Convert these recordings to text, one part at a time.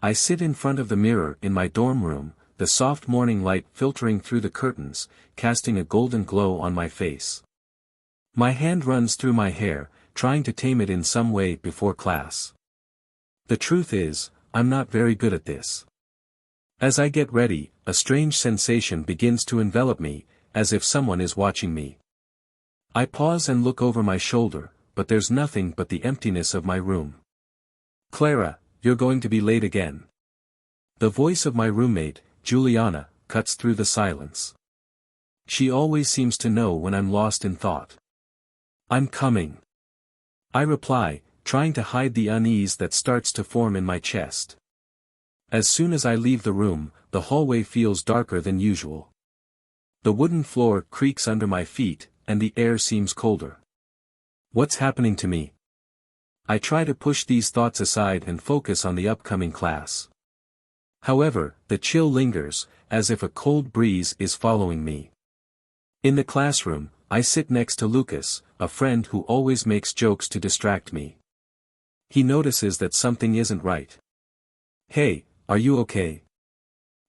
I sit in front of the mirror in my dorm room, the soft morning light filtering through the curtains, casting a golden glow on my face. My hand runs through my hair, trying to tame it in some way before class. The truth is, I'm not very good at this. As I get ready, a strange sensation begins to envelop me, as if someone is watching me. I pause and look over my shoulder, but there's nothing but the emptiness of my room. "Clara, you're going to be late again." The voice of my roommate, Juliana, cuts through the silence. She always seems to know when I'm lost in thought. "I'm coming," I reply, trying to hide the unease that starts to form in my chest. As soon as I leave the room, the hallway feels darker than usual. The wooden floor creaks under my feet, and the air seems colder. What's happening to me? I try to push these thoughts aside and focus on the upcoming class. However, the chill lingers, as if a cold breeze is following me. In the classroom, I sit next to Lucas, a friend who always makes jokes to distract me. He notices that something isn't right. "Hey, are you okay?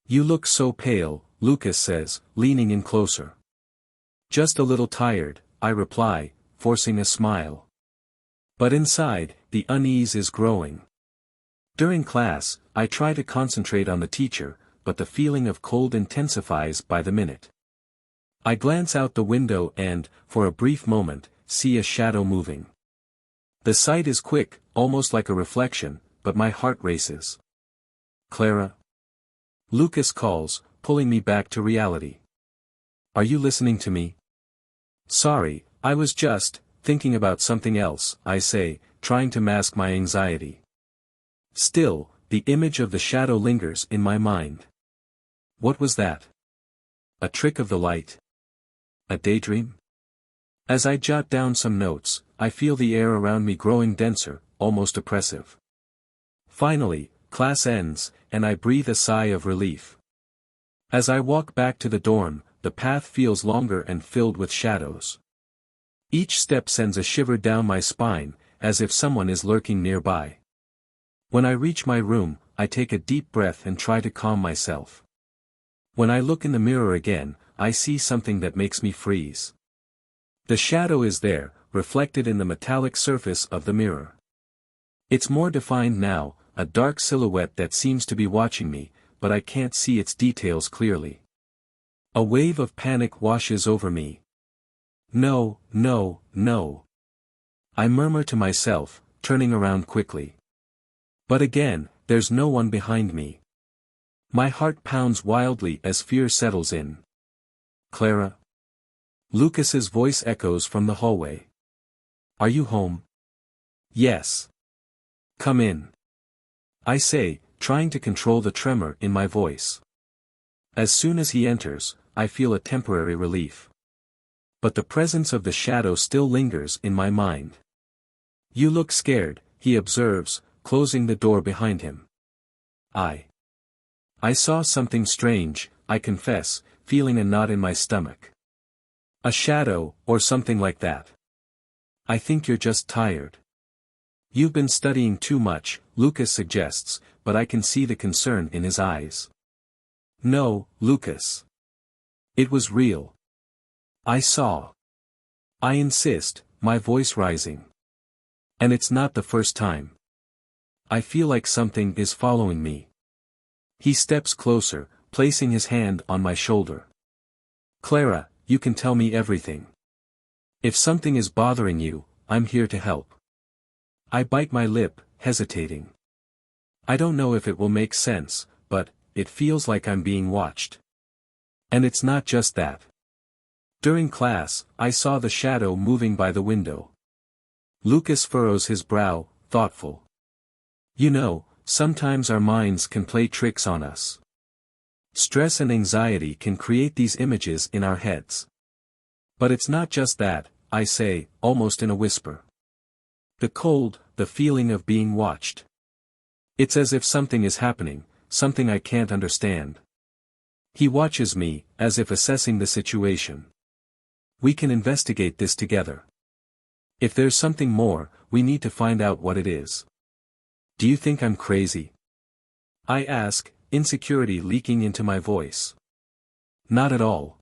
You look so pale," Lucas says, leaning in closer. "Just a little tired," I reply, forcing a smile. But inside, the unease is growing. During class, I try to concentrate on the teacher, but the feeling of cold intensifies by the minute. I glance out the window and, for a brief moment, see a shadow moving. The sight is quick, almost like a reflection, but my heart races. "Clara?" Lucas calls, pulling me back to reality. "Are you listening to me?" "Sorry, I was just thinking about something else," I say, trying to mask my anxiety. Still, the image of the shadow lingers in my mind. What was that? A trick of the light? A daydream? As I jot down some notes, I feel the air around me growing denser, almost oppressive. Finally, class ends, and I breathe a sigh of relief. As I walk back to the dorm, the path feels longer and filled with shadows. Each step sends a shiver down my spine, as if someone is lurking nearby. When I reach my room, I take a deep breath and try to calm myself. When I look in the mirror again, I see something that makes me freeze. The shadow is there, reflected in the metallic surface of the mirror. It's more defined now, a dark silhouette that seems to be watching me, but I can't see its details clearly. A wave of panic washes over me. "No, no, no," I murmur to myself, turning around quickly. But again, there's no one behind me. My heart pounds wildly as fear settles in. "Clara?" Lucas's voice echoes from the hallway. "Are you home?" "Yes." "Come in," I say, trying to control the tremor in my voice. As soon as he enters, I feel a temporary relief. But the presence of the shadow still lingers in my mind. "You look scared," he observes, closing the door behind him. I saw something strange, I confess, feeling a knot in my stomach. "A shadow, or something like that." "I think you're just tired." "You've been studying too much," Lucas suggests, but I can see the concern in his eyes. "No, Lucas. It was real. I saw." I insist, my voice rising. "And it's not the first time. I feel like something is following me." He steps closer, placing his hand on my shoulder. "Clara, you can tell me everything. If something is bothering you, I'm here to help." I bite my lip, hesitating. I don't know if it will make sense, but it feels like I'm being watched. And it's not just that. During class, I saw the shadow moving by the window. Lucas furrows his brow, thoughtful. "You know, sometimes our minds can play tricks on us. Stress and anxiety can create these images in our heads. But it's not just that," I say, almost in a whisper. "The cold, the feeling of being watched. It's as if something is happening, something I can't understand." He watches me, as if assessing the situation. "We can investigate this together. If there's something more, we need to find out what it is." "Do you think I'm crazy?" I ask, insecurity leaking into my voice. Not at all.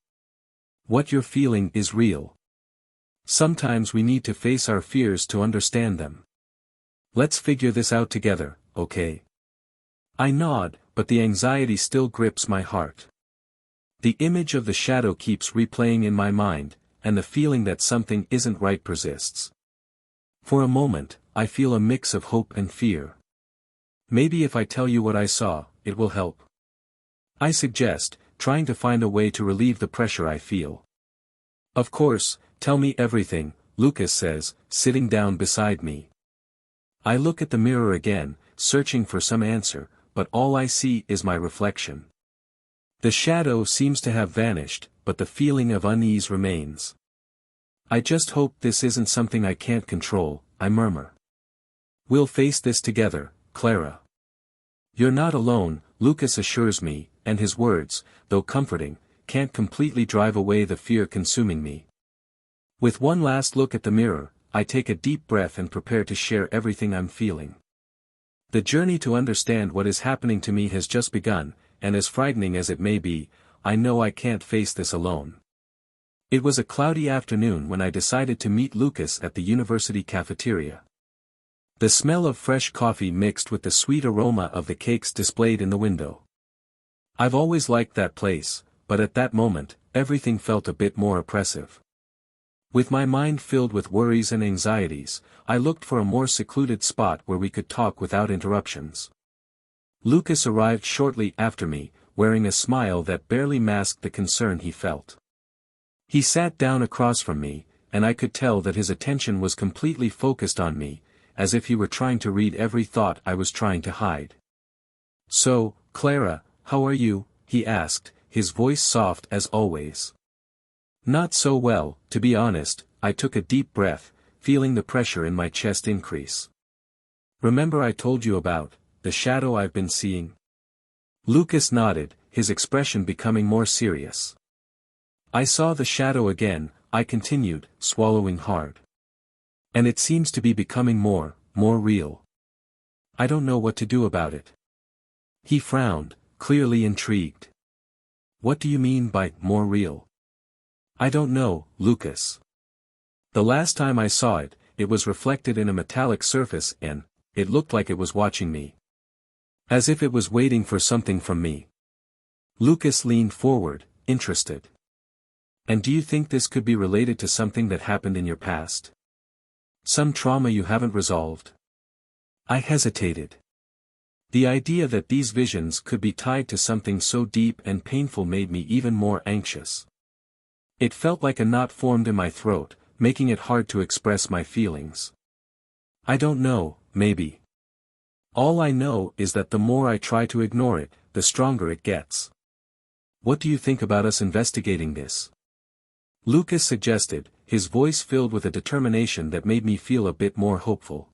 What you're feeling is real. Sometimes we need to face our fears to understand them. Let's figure this out together, okay? I nod, but the anxiety still grips my heart. The image of the shadow keeps replaying in my mind, and the feeling that something isn't right persists. For a moment, I feel a mix of hope and fear. Maybe if I tell you what I saw, it will help. I suggest, trying to find a way to relieve the pressure I feel. Of course, tell me everything, Lucas says, sitting down beside me. I look at the mirror again, searching for some answer, but all I see is my reflection. The shadow seems to have vanished, but the feeling of unease remains. I just hope this isn't something I can't control, I murmur. We'll face this together, Clara. You're not alone, Lucas assures me, and his words, though comforting, can't completely drive away the fear consuming me. With one last look at the mirror, I take a deep breath and prepare to share everything I'm feeling. The journey to understand what is happening to me has just begun, and as frightening as it may be, I know I can't face this alone. It was a cloudy afternoon when I decided to meet Lucas at the university cafeteria. The smell of fresh coffee mixed with the sweet aroma of the cakes displayed in the window. I've always liked that place, but at that moment, everything felt a bit more oppressive. With my mind filled with worries and anxieties, I looked for a more secluded spot where we could talk without interruptions. Lucas arrived shortly after me, wearing a smile that barely masked the concern he felt. He sat down across from me, and I could tell that his attention was completely focused on me, as if he were trying to read every thought I was trying to hide. "So, Clara, how are you?" he asked, his voice soft as always. "Not so well, to be honest," I took a deep breath, feeling the pressure in my chest increase. "Remember I told you about the shadow I've been seeing?" Lucas nodded, his expression becoming more serious. "I saw the shadow again," I continued, swallowing hard. "And it seems to be becoming more real. I don't know what to do about it." He frowned, clearly intrigued. "What do you mean by more real?" "I don't know, Lucas. The last time I saw it, it was reflected in a metallic surface and it looked like it was watching me. As if it was waiting for something from me." Lucas leaned forward, interested. "And do you think this could be related to something that happened in your past? Some trauma you haven't resolved?" I hesitated. The idea that these visions could be tied to something so deep and painful made me even more anxious. It felt like a knot formed in my throat, making it hard to express my feelings. "I don't know, maybe. All I know is that the more I try to ignore it, the stronger it gets. What do you think about us investigating this?" Lucas suggested, his voice filled with a determination that made me feel a bit more hopeful.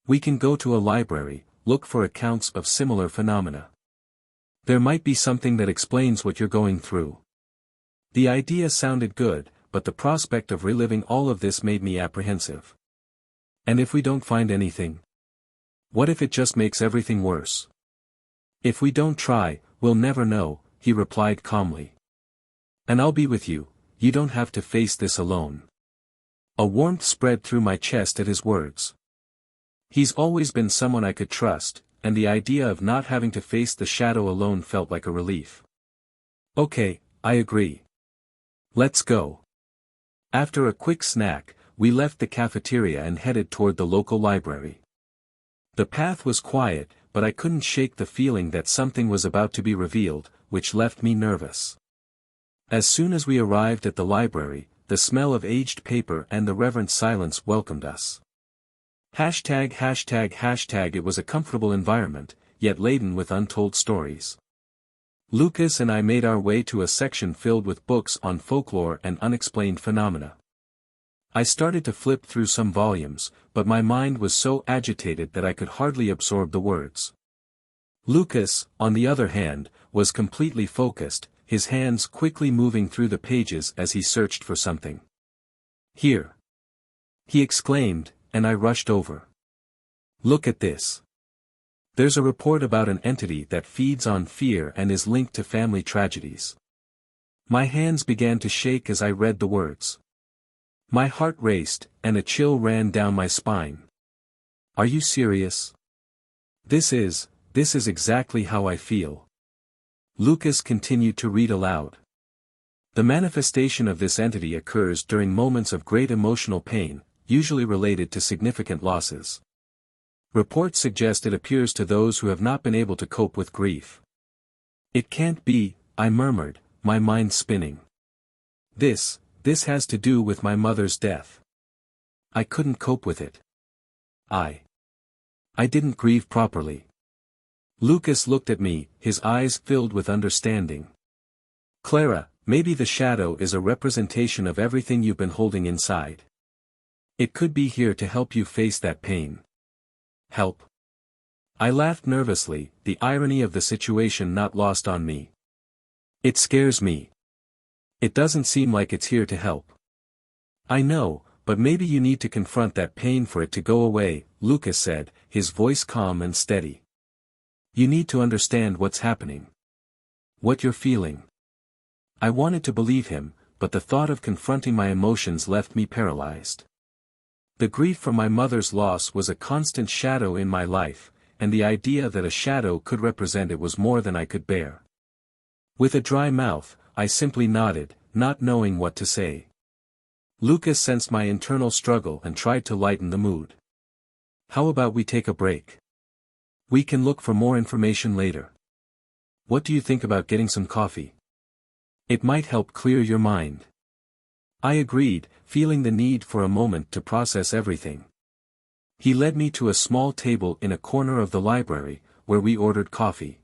"We can go to a library, look for accounts of similar phenomena. There might be something that explains what you're going through." The idea sounded good, but the prospect of reliving all of this made me apprehensive. "And if we don't find anything? What if it just makes everything worse?" "If we don't try, we'll never know," he replied calmly. "And I'll be with you. You don't have to face this alone." A warmth spread through my chest at his words. He's always been someone I could trust, and the idea of not having to face the shadow alone felt like a relief. "Okay, I agree. Let's go." After a quick snack, we left the cafeteria and headed toward the local library. The path was quiet, but I couldn't shake the feeling that something was about to be revealed, which left me nervous. As soon as we arrived at the library, the smell of aged paper and the reverent silence welcomed us. ####. It was a comfortable environment, yet laden with untold stories. Lucas and I made our way to a section filled with books on folklore and unexplained phenomena. I started to flip through some volumes, but my mind was so agitated that I could hardly absorb the words. Lucas, on the other hand, was completely focused, his hands quickly moving through the pages as he searched for something. "Here!" he exclaimed, and I rushed over. "Look at this." There's a report about an entity that feeds on fear and is linked to family tragedies. My hands began to shake as I read the words. My heart raced, and a chill ran down my spine. Are you serious? This is exactly how I feel. Lucas continued to read aloud. The manifestation of this entity occurs during moments of great emotional pain, usually related to significant losses. Reports suggest it appears to those who have not been able to cope with grief. It can't be, I murmured, my mind spinning. This has to do with my mother's death. I couldn't cope with it. I didn't grieve properly. Lucas looked at me, his eyes filled with understanding. Clara, maybe the shadow is a representation of everything you've been holding inside. It could be here to help you face that pain. Help? I laughed nervously, the irony of the situation not lost on me. It scares me. It doesn't seem like it's here to help. I know, but maybe you need to confront that pain for it to go away, Lucas said, his voice calm and steady. You need to understand what's happening. What you're feeling. I wanted to believe him, but the thought of confronting my emotions left me paralyzed. The grief for my mother's loss was a constant shadow in my life, and the idea that a shadow could represent it was more than I could bear. With a dry mouth, I simply nodded, not knowing what to say. Lucas sensed my internal struggle and tried to lighten the mood. How about we take a break? We can look for more information later. What do you think about getting some coffee? It might help clear your mind. I agreed, feeling the need for a moment to process everything. He led me to a small table in a corner of the library, where we ordered coffee.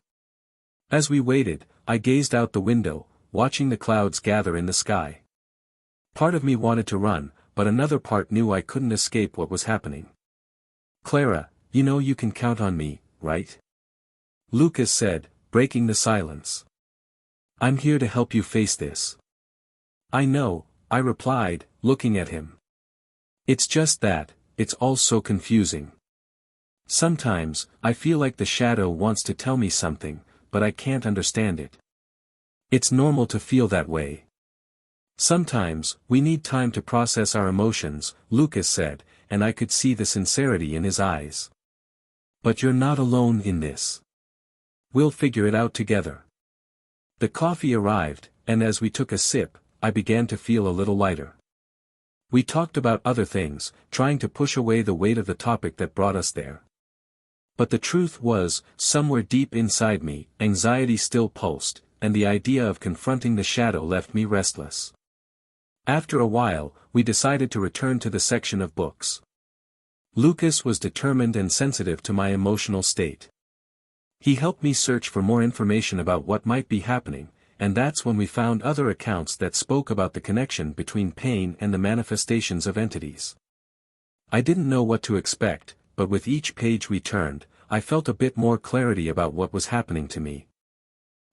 As we waited, I gazed out the window, watching the clouds gather in the sky. Part of me wanted to run, but another part knew I couldn't escape what was happening. Clara, you know you can count on me, right? Lucas said, breaking the silence. I'm here to help you face this. I know, I replied, looking at him. It's just that, it's all so confusing. Sometimes, I feel like the shadow wants to tell me something, but I can't understand it. It's normal to feel that way. Sometimes, we need time to process our emotions, Lucas said, and I could see the sincerity in his eyes. But you're not alone in this. We'll figure it out together. The coffee arrived, and as we took a sip, I began to feel a little lighter. We talked about other things, trying to push away the weight of the topic that brought us there. But the truth was, somewhere deep inside me, anxiety still pulsed, and the idea of confronting the shadow left me restless. After a while, we decided to return to the section of books. Lucas was determined and sensitive to my emotional state. He helped me search for more information about what might be happening, and that's when we found other accounts that spoke about the connection between pain and the manifestations of entities. I didn't know what to expect, but with each page we turned, I felt a bit more clarity about what was happening to me.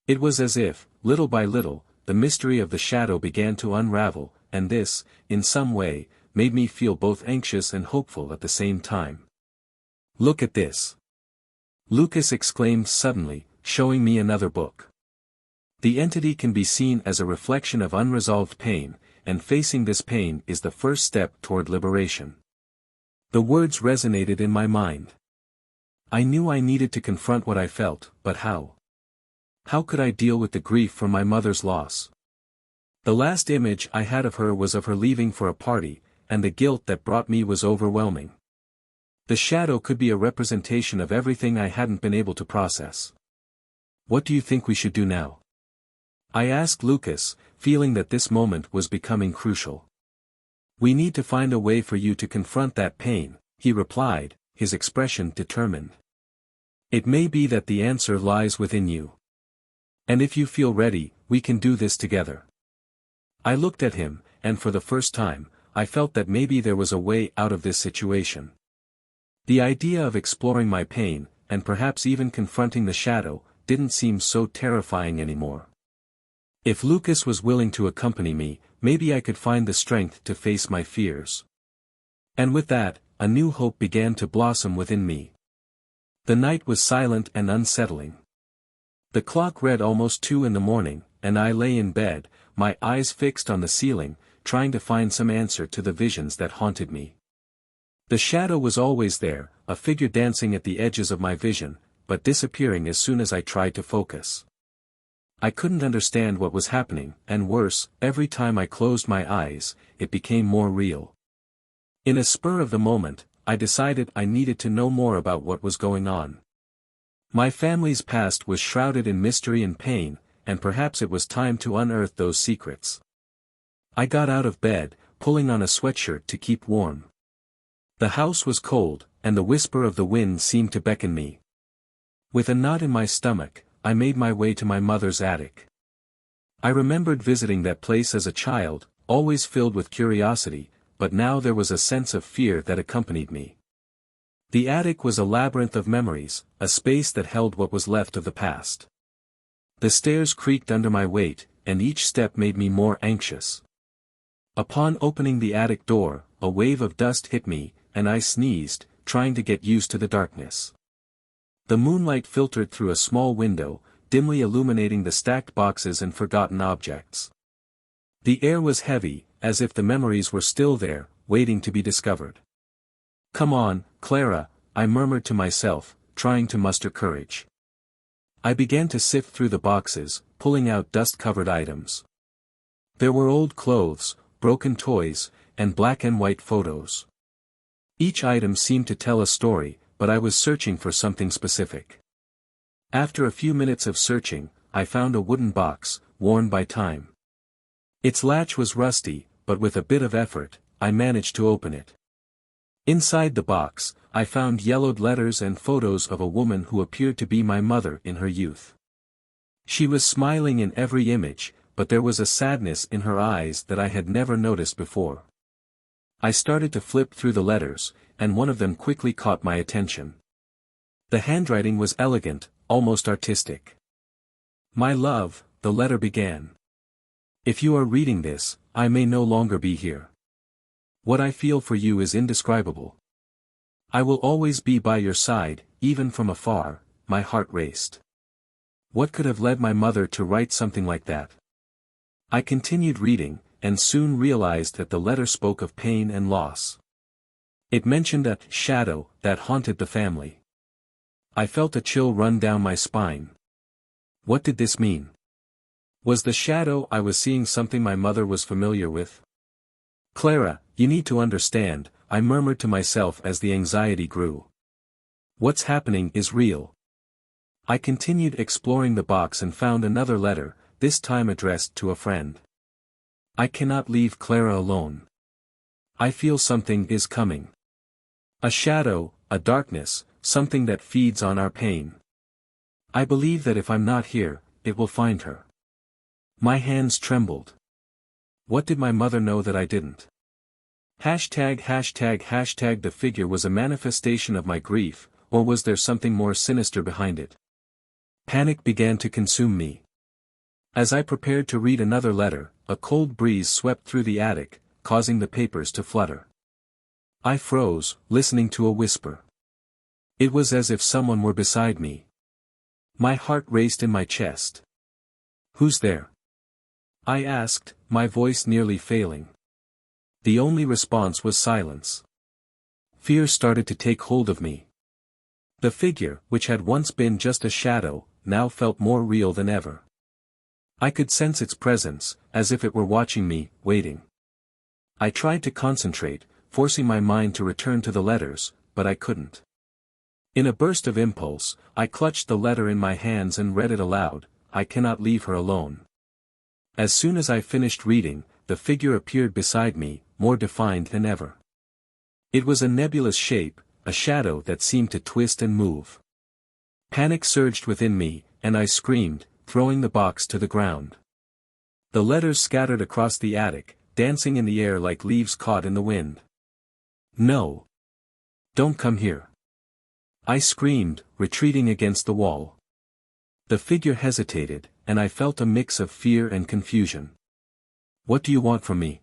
It was as if, little by little, the mystery of the shadow began to unravel, and this, in some way, made me feel both anxious and hopeful at the same time. Look at this. Lucas exclaimed suddenly, showing me another book. The entity can be seen as a reflection of unresolved pain, and facing this pain is the first step toward liberation. The words resonated in my mind. I knew I needed to confront what I felt, but how? How could I deal with the grief from my mother's loss? The last image I had of her was of her leaving for a party, and the guilt that brought me was overwhelming. The shadow could be a representation of everything I hadn't been able to process. What do you think we should do now? I asked Lucas, feeling that this moment was becoming crucial. We need to find a way for you to confront that pain, he replied, his expression determined. It may be that the answer lies within you. And if you feel ready, we can do this together. I looked at him, and for the first time, I felt that maybe there was a way out of this situation. The idea of exploring my pain, and perhaps even confronting the shadow, didn't seem so terrifying anymore. If Lucas was willing to accompany me, maybe I could find the strength to face my fears. And with that, a new hope began to blossom within me. The night was silent and unsettling. The clock read almost 2 in the morning, and I lay in bed, my eyes fixed on the ceiling, trying to find some answer to the visions that haunted me. The shadow was always there, a figure dancing at the edges of my vision, but disappearing as soon as I tried to focus. I couldn't understand what was happening, and worse, every time I closed my eyes, it became more real. In a spur of the moment, I decided I needed to know more about what was going on. My family's past was shrouded in mystery and pain, and perhaps it was time to unearth those secrets. I got out of bed, pulling on a sweatshirt to keep warm. The house was cold, and the whisper of the wind seemed to beckon me. With a knot in my stomach, I made my way to my mother's attic. I remembered visiting that place as a child, always filled with curiosity, but now there was a sense of fear that accompanied me. The attic was a labyrinth of memories, a space that held what was left of the past. The stairs creaked under my weight, and each step made me more anxious. Upon opening the attic door, a wave of dust hit me, and I sneezed, trying to get used to the darkness. The moonlight filtered through a small window, dimly illuminating the stacked boxes and forgotten objects. The air was heavy, as if the memories were still there, waiting to be discovered. "Come on, Clara," I murmured to myself, trying to muster courage. I began to sift through the boxes, pulling out dust-covered items. There were old clothes, broken toys, and black and white photos. Each item seemed to tell a story, but I was searching for something specific. After a few minutes of searching, I found a wooden box, worn by time. Its latch was rusty, but with a bit of effort, I managed to open it. Inside the box, I found yellowed letters and photos of a woman who appeared to be my mother in her youth. She was smiling in every image, but there was a sadness in her eyes that I had never noticed before. I started to flip through the letters, and one of them quickly caught my attention. The handwriting was elegant, almost artistic. "My love," the letter began. "If you are reading this, I may no longer be here. What I feel for you is indescribable. I will always be by your side, even from afar." My heart raced. What could have led my mother to write something like that? I continued reading, and soon realized that the letter spoke of pain and loss. It mentioned a shadow that haunted the family. I felt a chill run down my spine. What did this mean? Was the shadow I was seeing something my mother was familiar with? "Clara, you need to understand," I murmured to myself as the anxiety grew. "What's happening is real." I continued exploring the box and found another letter, this time addressed to a friend. "I cannot leave Clara alone. I feel something is coming. A shadow, a darkness, something that feeds on our pain. I believe that if I'm not here, it will find her." My hands trembled. What did my mother know that I didn't? ####. The figure was a manifestation of my grief, or was there something more sinister behind it? Panic began to consume me. As I prepared to read another letter, a cold breeze swept through the attic, causing the papers to flutter. I froze, listening to a whisper. It was as if someone were beside me. My heart raced in my chest. "Who's there?" I asked, my voice nearly failing. The only response was silence. Fear started to take hold of me. The figure, which had once been just a shadow, now felt more real than ever. I could sense its presence, as if it were watching me, waiting. I tried to concentrate, forcing my mind to return to the letters, but I couldn't. In a burst of impulse, I clutched the letter in my hands and read it aloud. "I cannot leave her alone." As soon as I finished reading, the figure appeared beside me, more defined than ever. It was a nebulous shape, a shadow that seemed to twist and move. Panic surged within me, and I screamed, throwing the box to the ground. The letters scattered across the attic, dancing in the air like leaves caught in the wind. "No! Don't come here!" I screamed, retreating against the wall. The figure hesitated, and I felt a mix of fear and confusion. "What do you want from me?"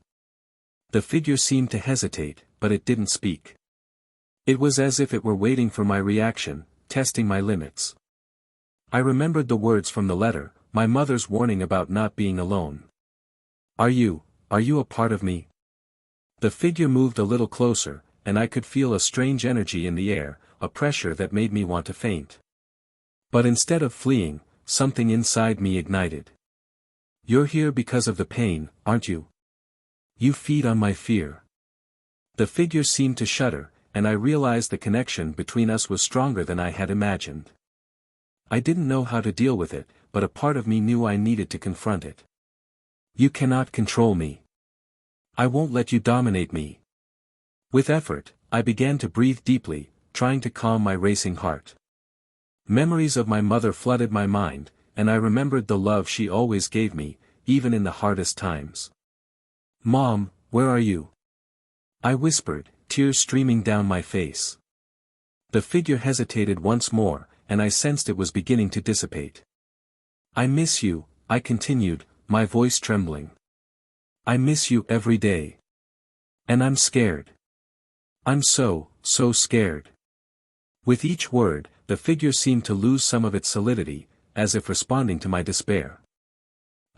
The figure seemed to hesitate, but it didn't speak. It was as if it were waiting for my reaction, testing my limits. I remembered the words from the letter, my mother's warning about not being alone. Are you a part of me? The figure moved a little closer, and I could feel a strange energy in the air, a pressure that made me want to faint. But instead of fleeing, something inside me ignited. You're here because of the pain, aren't you? You feed on my fear. The figure seemed to shudder, and I realized the connection between us was stronger than I had imagined. I didn't know how to deal with it, but a part of me knew I needed to confront it. You cannot control me. I won't let you dominate me. With effort, I began to breathe deeply, trying to calm my racing heart. Memories of my mother flooded my mind, and I remembered the love she always gave me, even in the hardest times. Mom, where are you? I whispered, tears streaming down my face. The figure hesitated once more, and I sensed it was beginning to dissipate. I miss you, I continued, my voice trembling. I miss you every day. And I'm scared. I'm so scared. With each word, the figure seemed to lose some of its solidity, as if responding to my despair.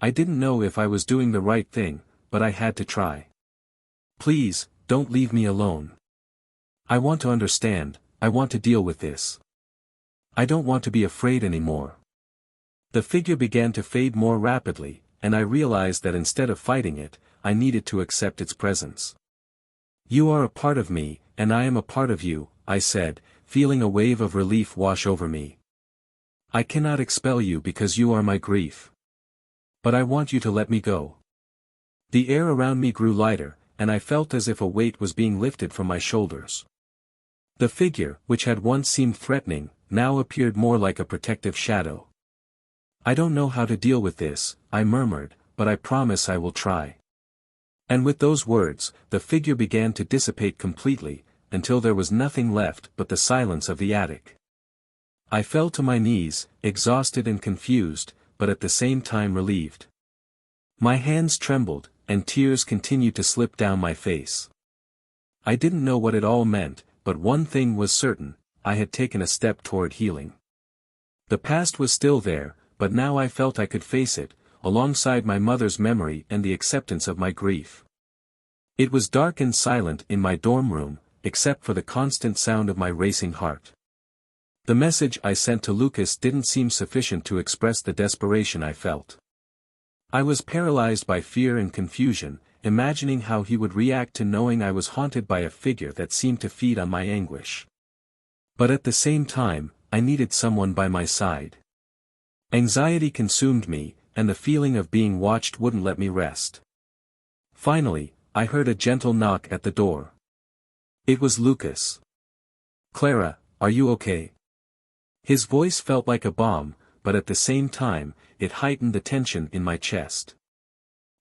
I didn't know if I was doing the right thing, but I had to try. Please, don't leave me alone. I want to understand, I want to deal with this. I don't want to be afraid anymore. The figure began to fade more rapidly, and I realized that instead of fighting it, I needed to accept its presence. You are a part of me, and I am a part of you, I said, feeling a wave of relief wash over me. I cannot expel you because you are my grief. But I want you to let me go. The air around me grew lighter, and I felt as if a weight was being lifted from my shoulders. The figure, which had once seemed threatening, now appeared more like a protective shadow. I don't know how to deal with this, I murmured, but I promise I will try. And with those words, the figure began to dissipate completely, until there was nothing left but the silence of the attic. I fell to my knees, exhausted and confused, but at the same time relieved. My hands trembled, and tears continued to slip down my face. I didn't know what it all meant, but one thing was certain, I had taken a step toward healing. The past was still there, but now I felt I could face it, alongside my mother's memory and the acceptance of my grief. It was dark and silent in my dorm room, except for the constant sound of my racing heart. The message I sent to Lucas didn't seem sufficient to express the desperation I felt. I was paralyzed by fear and confusion, imagining how he would react to knowing I was haunted by a figure that seemed to feed on my anguish. But at the same time, I needed someone by my side. Anxiety consumed me, and the feeling of being watched wouldn't let me rest. Finally, I heard a gentle knock at the door. It was Lucas. Clara, are you okay? His voice felt like a bomb, but at the same time, it heightened the tension in my chest.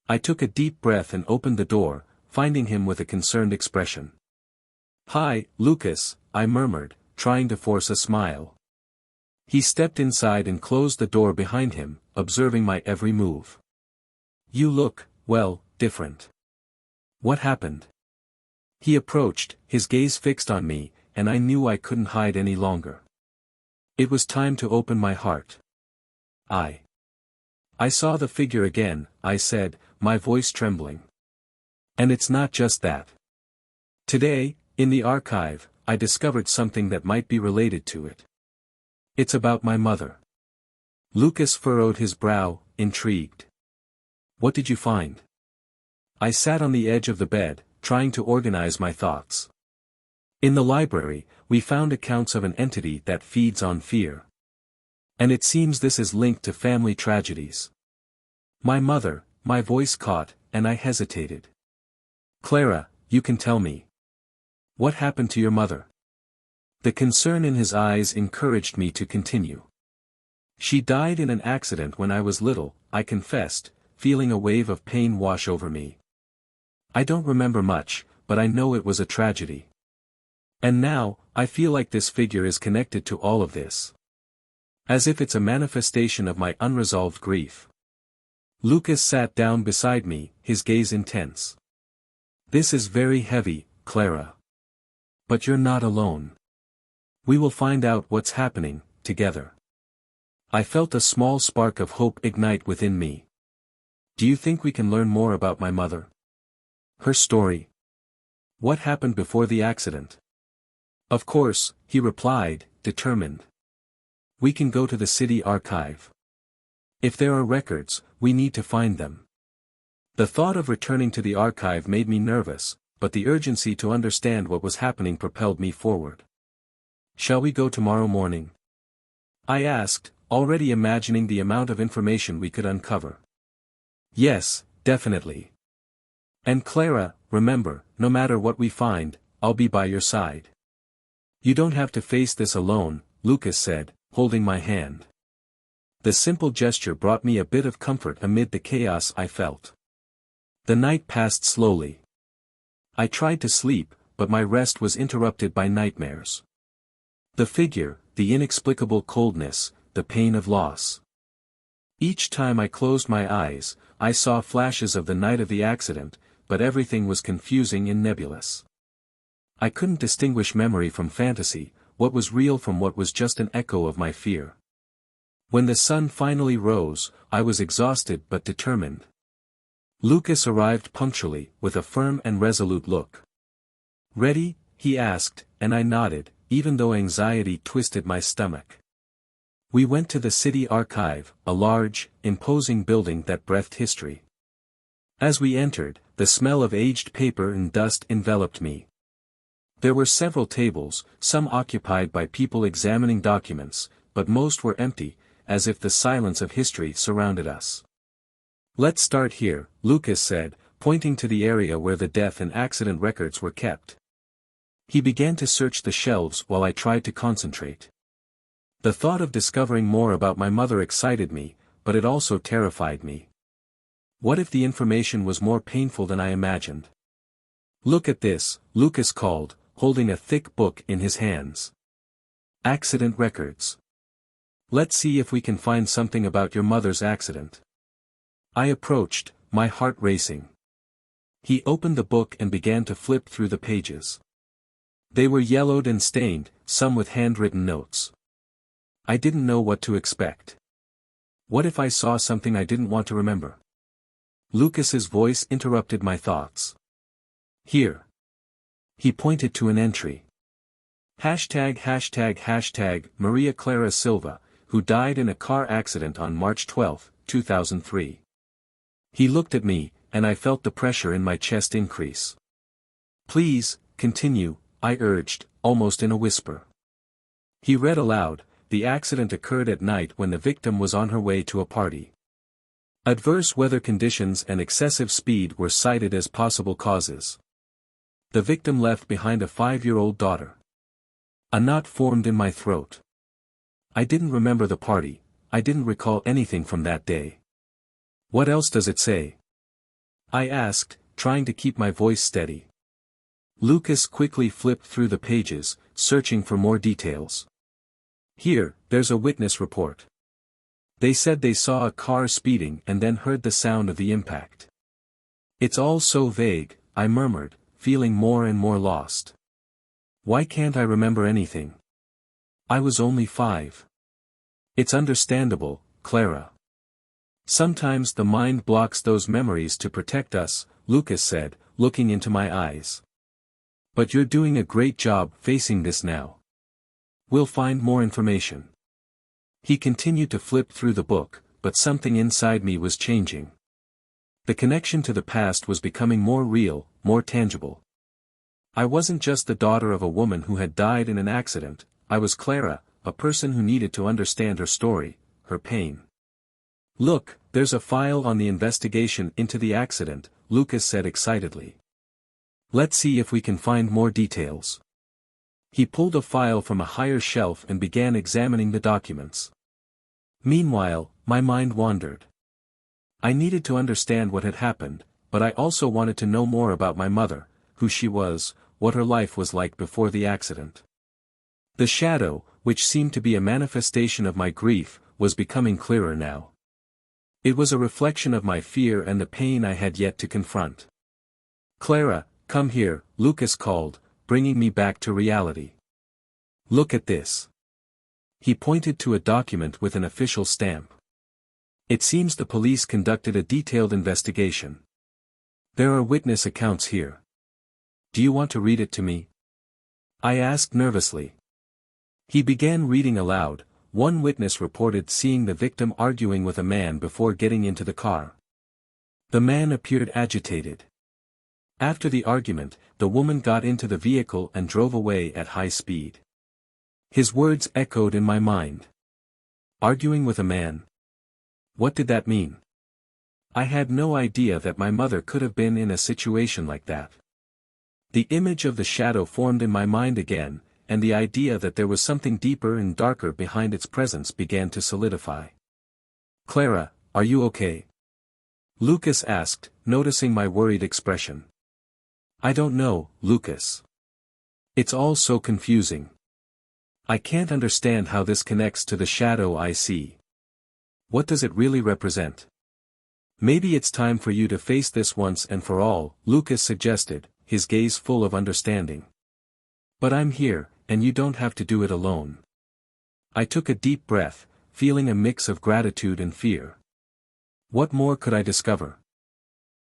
I took a deep breath and opened the door, finding him with a concerned expression. Hi, Lucas, I murmured, trying to force a smile. He stepped inside and closed the door behind him, observing my every move. You look, well, different. What happened? He approached, his gaze fixed on me, and I knew I couldn't hide any longer. It was time to open my heart. I saw the figure again, I said, my voice trembling. And it's not just that. Today, in the archive, I discovered something that might be related to it. It's about my mother. Lucas furrowed his brow, intrigued. What did you find? I sat on the edge of the bed, trying to organize my thoughts. In the library, we found accounts of an entity that feeds on fear. And it seems this is linked to family tragedies. My mother, my voice caught, and I hesitated. Clara, you can tell me. What happened to your mother? The concern in his eyes encouraged me to continue. She died in an accident when I was little, I confessed, feeling a wave of pain wash over me. I don't remember much, but I know it was a tragedy. And now, I feel like this figure is connected to all of this. As if it's a manifestation of my unresolved grief. Lucas sat down beside me, his gaze intense. This is very heavy, Clara. But you're not alone. We will find out what's happening, together. I felt a small spark of hope ignite within me. Do you think we can learn more about my mother? Her story? What happened before the accident? Of course, he replied, determined. We can go to the city archive. If there are records, we need to find them. The thought of returning to the archive made me nervous, but the urgency to understand what was happening propelled me forward. Shall we go tomorrow morning? I asked, already imagining the amount of information we could uncover. Yes, definitely. And Clara, remember, no matter what we find, I'll be by your side. You don't have to face this alone, Lucas said, holding my hand. The simple gesture brought me a bit of comfort amid the chaos I felt. The night passed slowly. I tried to sleep, but my rest was interrupted by nightmares. The figure, the inexplicable coldness, the pain of loss. Each time I closed my eyes, I saw flashes of the night of the accident, but everything was confusing and nebulous. I couldn't distinguish memory from fantasy, what was real from what was just an echo of my fear. When the sun finally rose, I was exhausted but determined. Lucas arrived punctually, with a firm and resolute look. Ready? He asked, and I nodded, even though anxiety twisted my stomach. We went to the city archive, a large, imposing building that breathed history. As we entered, the smell of aged paper and dust enveloped me. There were several tables, some occupied by people examining documents, but most were empty, as if the silence of history surrounded us. Let's start here, Lucas said, pointing to the area where the death and accident records were kept. He began to search the shelves while I tried to concentrate. The thought of discovering more about my mother excited me, but it also terrified me. What if the information was more painful than I imagined? Look at this, Lucas called, holding a thick book in his hands. Accident records. Let's see if we can find something about your mother's accident. I approached, my heart racing. He opened the book and began to flip through the pages. They were yellowed and stained, some with handwritten notes. I didn't know what to expect. What if I saw something I didn't want to remember? Lucas's voice interrupted my thoughts. Here. He pointed to an entry. #### Maria Clara Silva, who died in a car accident on March 12, 2003. He looked at me, and I felt the pressure in my chest increase. Please, continue, I urged, almost in a whisper. He read aloud, the accident occurred at night when the victim was on her way to a party. Adverse weather conditions and excessive speed were cited as possible causes. The victim left behind a 5-year-old daughter. A knot formed in my throat. I didn't remember the party, I didn't recall anything from that day. What else does it say? I asked, trying to keep my voice steady. Lucas quickly flipped through the pages, searching for more details. Here, there's a witness report. They said they saw a car speeding and then heard the sound of the impact. It's all so vague, I murmured, feeling more and more lost. Why can't I remember anything? I was only 5. It's understandable, Clara. Sometimes the mind blocks those memories to protect us, Lucas said, looking into my eyes. But you're doing a great job facing this now. We'll find more information. He continued to flip through the book, but something inside me was changing. The connection to the past was becoming more real, more tangible. I wasn't just the daughter of a woman who had died in an accident, I was Clara, a person who needed to understand her story, her pain. Look, there's a file on the investigation into the accident, Lucas said excitedly. Let's see if we can find more details. He pulled a file from a higher shelf and began examining the documents. Meanwhile, my mind wandered. I needed to understand what had happened, but I also wanted to know more about my mother, who she was, what her life was like before the accident. The shadow, which seemed to be a manifestation of my grief, was becoming clearer now. It was a reflection of my fear and the pain I had yet to confront. Clara, come here, Lucas called, bringing me back to reality. Look at this. He pointed to a document with an official stamp. It seems the police conducted a detailed investigation. There are witness accounts here. Do you want to read it to me? I asked nervously. He began reading aloud. One witness reported seeing the victim arguing with a man before getting into the car. The man appeared agitated. After the argument, the woman got into the vehicle and drove away at high speed. His words echoed in my mind. Arguing with a man? What did that mean? I had no idea that my mother could have been in a situation like that. The image of the shadow formed in my mind again, and the idea that there was something deeper and darker behind its presence began to solidify. Clara, are you okay? Lucas asked, noticing my worried expression. I don't know, Lucas. It's all so confusing. I can't understand how this connects to the shadow I see. What does it really represent? Maybe it's time for you to face this once and for all, Lucas suggested, his gaze full of understanding. But I'm here, and you don't have to do it alone. I took a deep breath, feeling a mix of gratitude and fear. What more could I discover?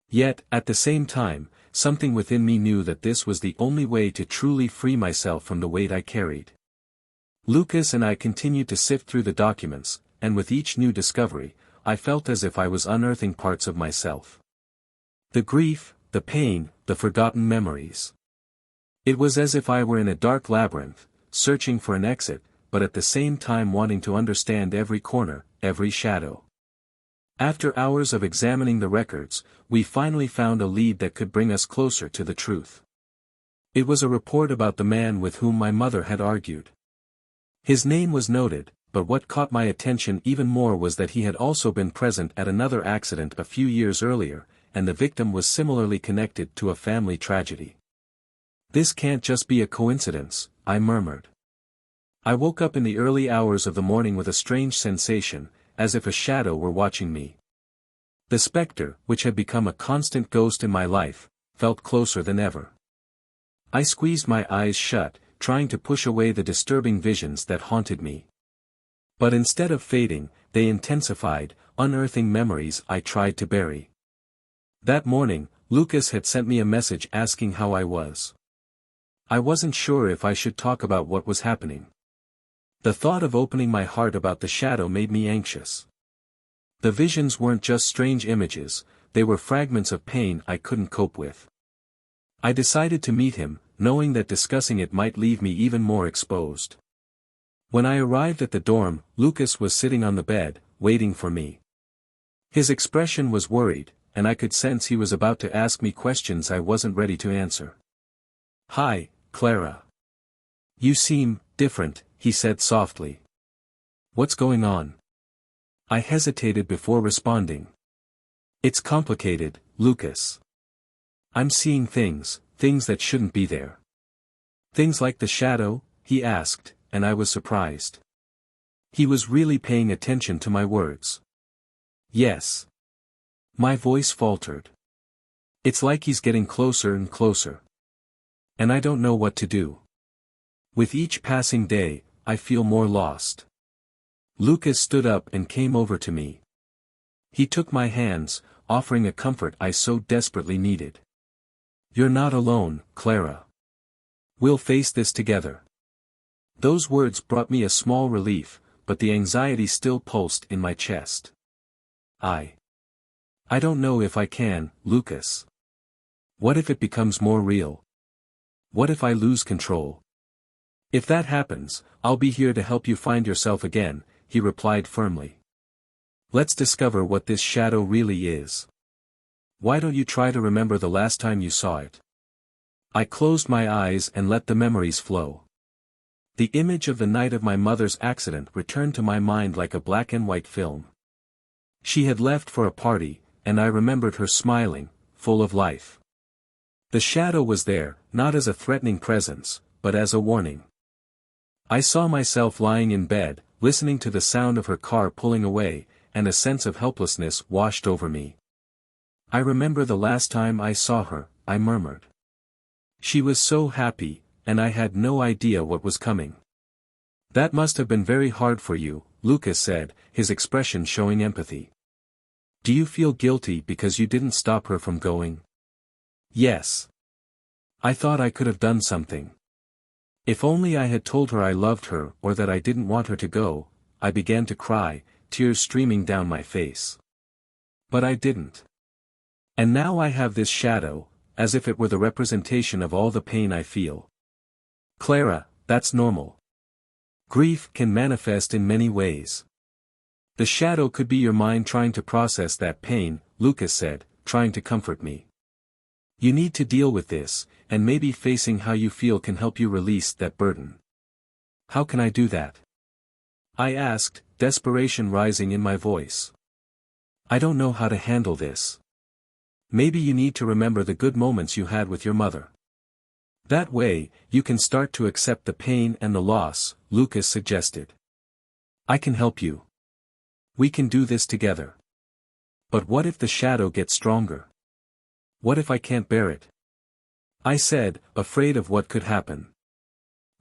Yet, at the same time, something within me knew that this was the only way to truly free myself from the weight I carried. Lucas and I continued to sift through the documents, and with each new discovery, I felt as if I was unearthing parts of myself. The grief, the pain, the forgotten memories. It was as if I were in a dark labyrinth, searching for an exit, but at the same time wanting to understand every corner, every shadow. After hours of examining the records, we finally found a lead that could bring us closer to the truth. It was a report about the man with whom my mother had argued. His name was noted, but what caught my attention even more was that he had also been present at another accident a few years earlier, and the victim was similarly connected to a family tragedy. This can't just be a coincidence, I murmured. I woke up in the early hours of the morning with a strange sensation, as if a shadow were watching me. The specter, which had become a constant ghost in my life, felt closer than ever. I squeezed my eyes shut, trying to push away the disturbing visions that haunted me. But instead of fading, they intensified, unearthing memories I tried to bury. That morning, Lucas had sent me a message asking how I was. I wasn't sure if I should talk about what was happening. The thought of opening my heart about the shadow made me anxious. The visions weren't just strange images, they were fragments of pain I couldn't cope with. I decided to meet him, knowing that discussing it might leave me even more exposed. When I arrived at the dorm, Lucas was sitting on the bed, waiting for me. His expression was worried, and I could sense he was about to ask me questions I wasn't ready to answer. Hi, Clara. You seem different, he said softly. What's going on? I hesitated before responding. It's complicated, Lucas. I'm seeing things that shouldn't be there. Things like the shadow, he asked, and I was surprised. He was really paying attention to my words. Yes. My voice faltered. It's like he's getting closer and closer. And I don't know what to do. With each passing day, I feel more lost. Lucas stood up and came over to me. He took my hands, offering a comfort I so desperately needed. You're not alone, Clara. We'll face this together. Those words brought me a small relief, but the anxiety still pulsed in my chest. I don't know if I can, Lucas. What if it becomes more real? What if I lose control? If that happens, I'll be here to help you find yourself again, he replied firmly. Let's discover what this shadow really is. Why don't you try to remember the last time you saw it? I closed my eyes and let the memories flow. The image of the night of my mother's accident returned to my mind like a black and white film. She had left for a party, and I remembered her smiling, full of life. The shadow was there, not as a threatening presence, but as a warning. I saw myself lying in bed, listening to the sound of her car pulling away, and a sense of helplessness washed over me. I remember the last time I saw her, I murmured. She was so happy, and I had no idea what was coming. That must have been very hard for you, Lucas said, his expression showing empathy. Do you feel guilty because you didn't stop her from going? Yes. I thought I could have done something. If only I had told her I loved her or that I didn't want her to go. I began to cry, tears streaming down my face. But I didn't. And now I have this shadow, as if it were the representation of all the pain I feel. Clara, that's normal. Grief can manifest in many ways. The shadow could be your mind trying to process that pain, Lucas said, trying to comfort me. You need to deal with this, and maybe facing how you feel can help you release that burden. How can I do that? I asked, desperation rising in my voice. I don't know how to handle this. Maybe you need to remember the good moments you had with your mother. That way, you can start to accept the pain and the loss, Lucas suggested. I can help you. We can do this together. But what if the shadow gets stronger? What if I can't bear it? I said, afraid of what could happen.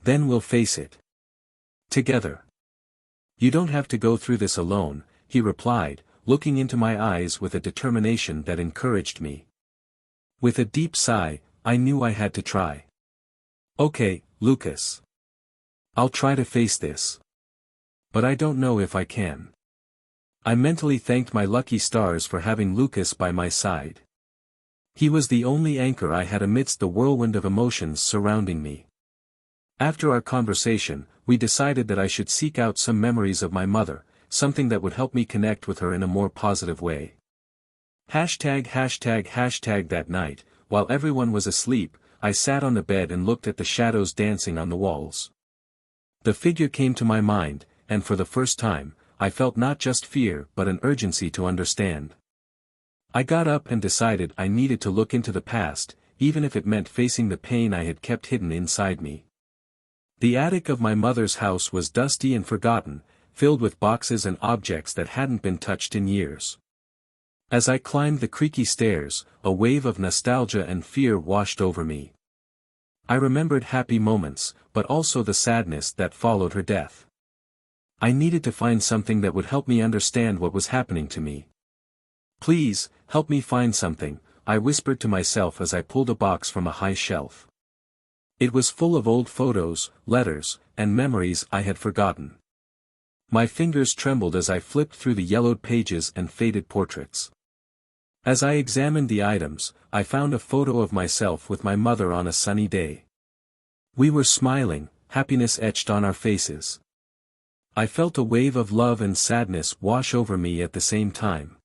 Then we'll face it. Together. You don't have to go through this alone, he replied, looking into my eyes with a determination that encouraged me. With a deep sigh, I knew I had to try. Okay, Lucas. I'll try to face this. But I don't know if I can. I mentally thanked my lucky stars for having Lucas by my side. He was the only anchor I had amidst the whirlwind of emotions surrounding me. After our conversation, we decided that I should seek out some memories of my mother, something that would help me connect with her in a more positive way. That night, while everyone was asleep, I sat on the bed and looked at the shadows dancing on the walls. The figure came to my mind, and for the first time, I felt not just fear but an urgency to understand. I got up and decided I needed to look into the past, even if it meant facing the pain I had kept hidden inside me. The attic of my mother's house was dusty and forgotten, filled with boxes and objects that hadn't been touched in years. As I climbed the creaky stairs, a wave of nostalgia and fear washed over me. I remembered happy moments, but also the sadness that followed her death. I needed to find something that would help me understand what was happening to me. Please, help me find something, I whispered to myself as I pulled a box from a high shelf. It was full of old photos, letters, and memories I had forgotten. My fingers trembled as I flipped through the yellowed pages and faded portraits. As I examined the items, I found a photo of myself with my mother on a sunny day. We were smiling, happiness etched on our faces. I felt a wave of love and sadness wash over me at the same time.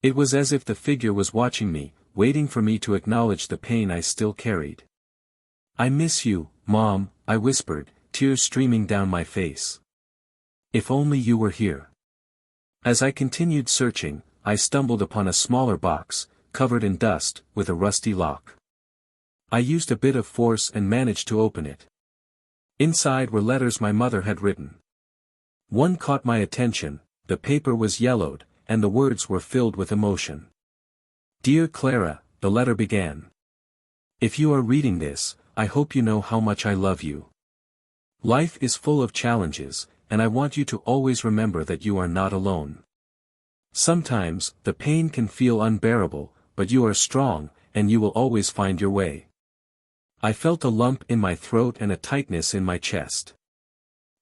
It was as if the figure was watching me, waiting for me to acknowledge the pain I still carried. I miss you, Mom, I whispered, tears streaming down my face. If only you were here. As I continued searching, I stumbled upon a smaller box, covered in dust, with a rusty lock. I used a bit of force and managed to open it. Inside were letters my mother had written. One caught my attention, the paper was yellowed, and the words were filled with emotion. Dear Clara, the letter began. If you are reading this, I hope you know how much I love you. Life is full of challenges, and I want you to always remember that you are not alone. Sometimes, the pain can feel unbearable, but you are strong, and you will always find your way. I felt a lump in my throat and a tightness in my chest.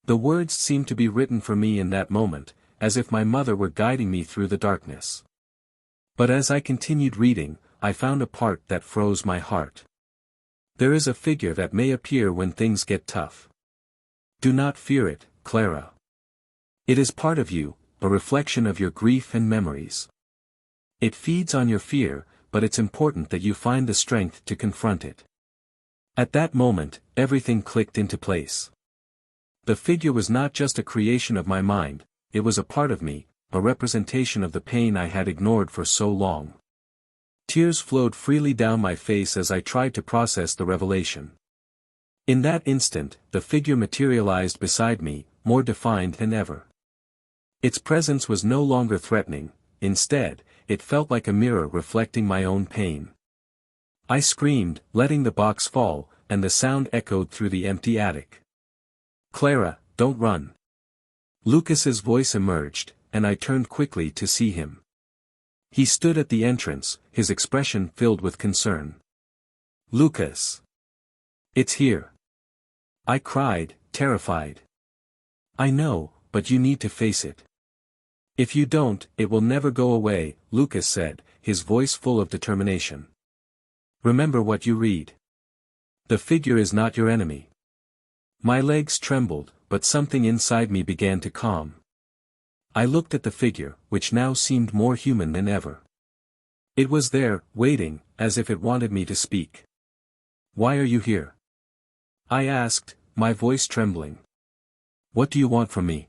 The words seemed to be written for me in that moment, as if my mother were guiding me through the darkness. But as I continued reading, I found a part that froze my heart. There is a figure that may appear when things get tough. Do not fear it, Clara. It is part of you, a reflection of your grief and memories. It feeds on your fear, but it's important that you find the strength to confront it. At that moment, everything clicked into place. The figure was not just a creation of my mind, it was a part of me, a representation of the pain I had ignored for so long. Tears flowed freely down my face as I tried to process the revelation. In that instant, the figure materialized beside me, more defined than ever. Its presence was no longer threatening, instead, it felt like a mirror reflecting my own pain. I screamed, letting the box fall, and the sound echoed through the empty attic. Clara, don't run. Lucas's voice emerged, and I turned quickly to see him. He stood at the entrance, his expression filled with concern. Lucas! It's here! I cried, terrified. I know, but you need to face it. If you don't, it will never go away, Lucas said, his voice full of determination. Remember what you read. The figure is not your enemy. My legs trembled, but something inside me began to calm. I looked at the figure, which now seemed more human than ever. It was there, waiting, as if it wanted me to speak. Why are you here? I asked, my voice trembling. What do you want from me?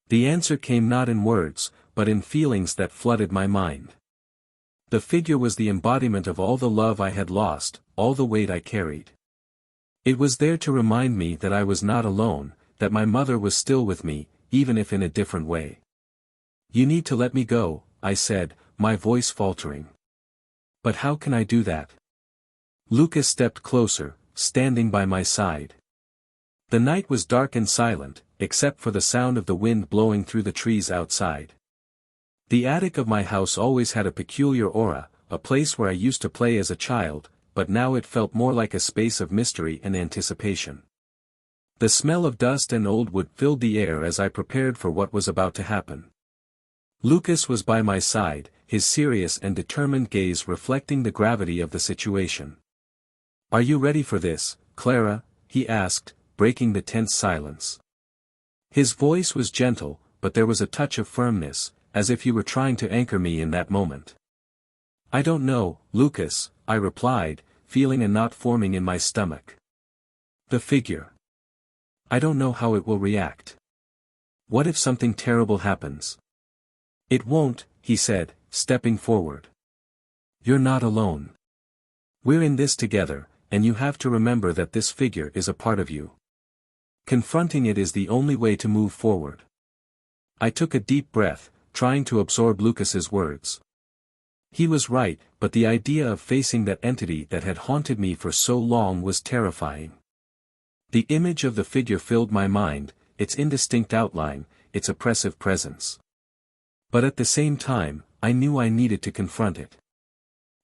The answer came not in words, but in feelings that flooded my mind. The figure was the embodiment of all the love I had lost, all the weight I carried. It was there to remind me that I was not alone, that my mother was still with me, even if in a different way. You need to let me go, I said, my voice faltering. But how can I do that? Lucas stepped closer, standing by my side. The night was dark and silent, except for the sound of the wind blowing through the trees outside. The attic of my house always had a peculiar aura, a place where I used to play as a child, but now it felt more like a space of mystery and anticipation. The smell of dust and old wood filled the air as I prepared for what was about to happen. Lucas was by my side, his serious and determined gaze reflecting the gravity of the situation. Are you ready for this, Clara? He asked, breaking the tense silence. His voice was gentle, but there was a touch of firmness, as if he were trying to anchor me in that moment. I don't know, Lucas, I replied, feeling a knot forming in my stomach. The figure. I don't know how it will react. What if something terrible happens? It won't, he said, stepping forward. You're not alone. We're in this together, and you have to remember that this figure is a part of you. Confronting it is the only way to move forward. I took a deep breath, trying to absorb Lucas's words. He was right, but the idea of facing that entity that had haunted me for so long was terrifying. The image of the figure filled my mind, its indistinct outline, its oppressive presence. But at the same time, I knew I needed to confront it.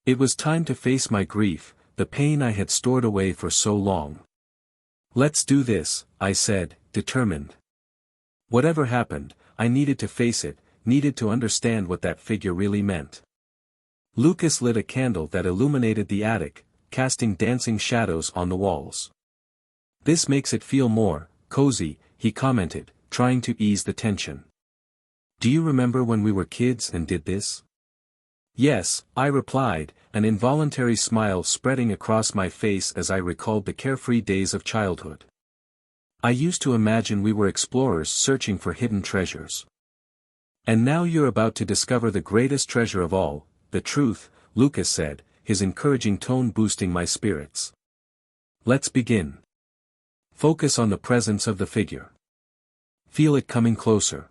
It was time to face my grief, the pain I had stored away for so long. Let's do this, I said, determined. Whatever happened, I needed to face it, needed to understand what that figure really meant. Lucas lit a candle that illuminated the attic, casting dancing shadows on the walls. This makes it feel more cozy, he commented, trying to ease the tension. Do you remember when we were kids and did this? Yes, I replied, an involuntary smile spreading across my face as I recalled the carefree days of childhood. I used to imagine we were explorers searching for hidden treasures. And now you're about to discover the greatest treasure of all, the truth, Lucas said, his encouraging tone boosting my spirits. Let's begin. Focus on the presence of the figure. Feel it coming closer.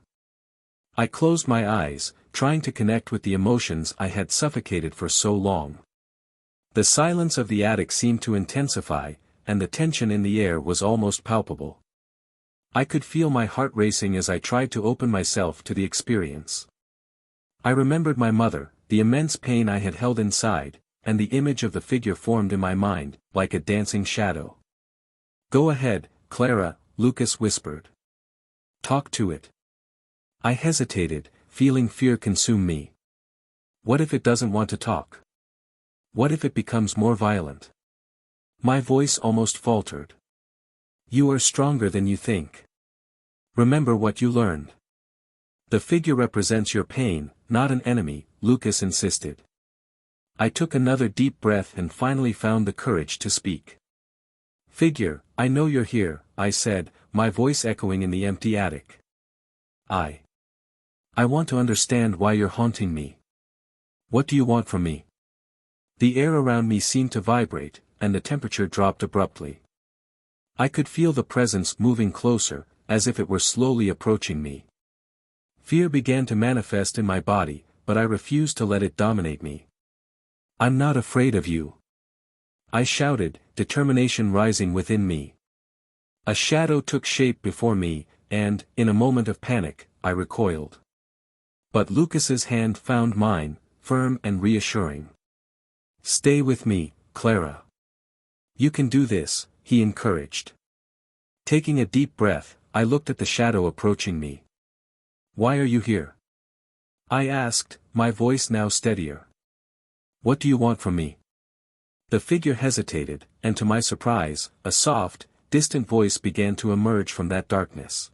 I closed my eyes, trying to connect with the emotions I had suffocated for so long. The silence of the attic seemed to intensify, and the tension in the air was almost palpable. I could feel my heart racing as I tried to open myself to the experience. I remembered my mother, the immense pain I had held inside, and the image of the figure formed in my mind, like a dancing shadow. Go ahead, Clara, Lucas whispered. Talk to it. I hesitated, feeling fear consume me. What if it doesn't want to talk? What if it becomes more violent? My voice almost faltered. You are stronger than you think. Remember what you learned. The figure represents your pain, not an enemy, Lucas insisted. I took another deep breath and finally found the courage to speak. Figure, I know you're here, I said, my voice echoing in the empty attic. I want to understand why you're haunting me. What do you want from me? The air around me seemed to vibrate, and the temperature dropped abruptly. I could feel the presence moving closer, as if it were slowly approaching me. Fear began to manifest in my body, but I refused to let it dominate me. I'm not afraid of you. I shouted, determination rising within me. A shadow took shape before me, and, in a moment of panic, I recoiled. But Lucas's hand found mine, firm and reassuring. "Stay with me, Clara. You can do this," he encouraged. Taking a deep breath, I looked at the shadow approaching me. "Why are you here?" I asked, my voice now steadier. "What do you want from me?" The figure hesitated, and to my surprise, a soft, distant voice began to emerge from that darkness.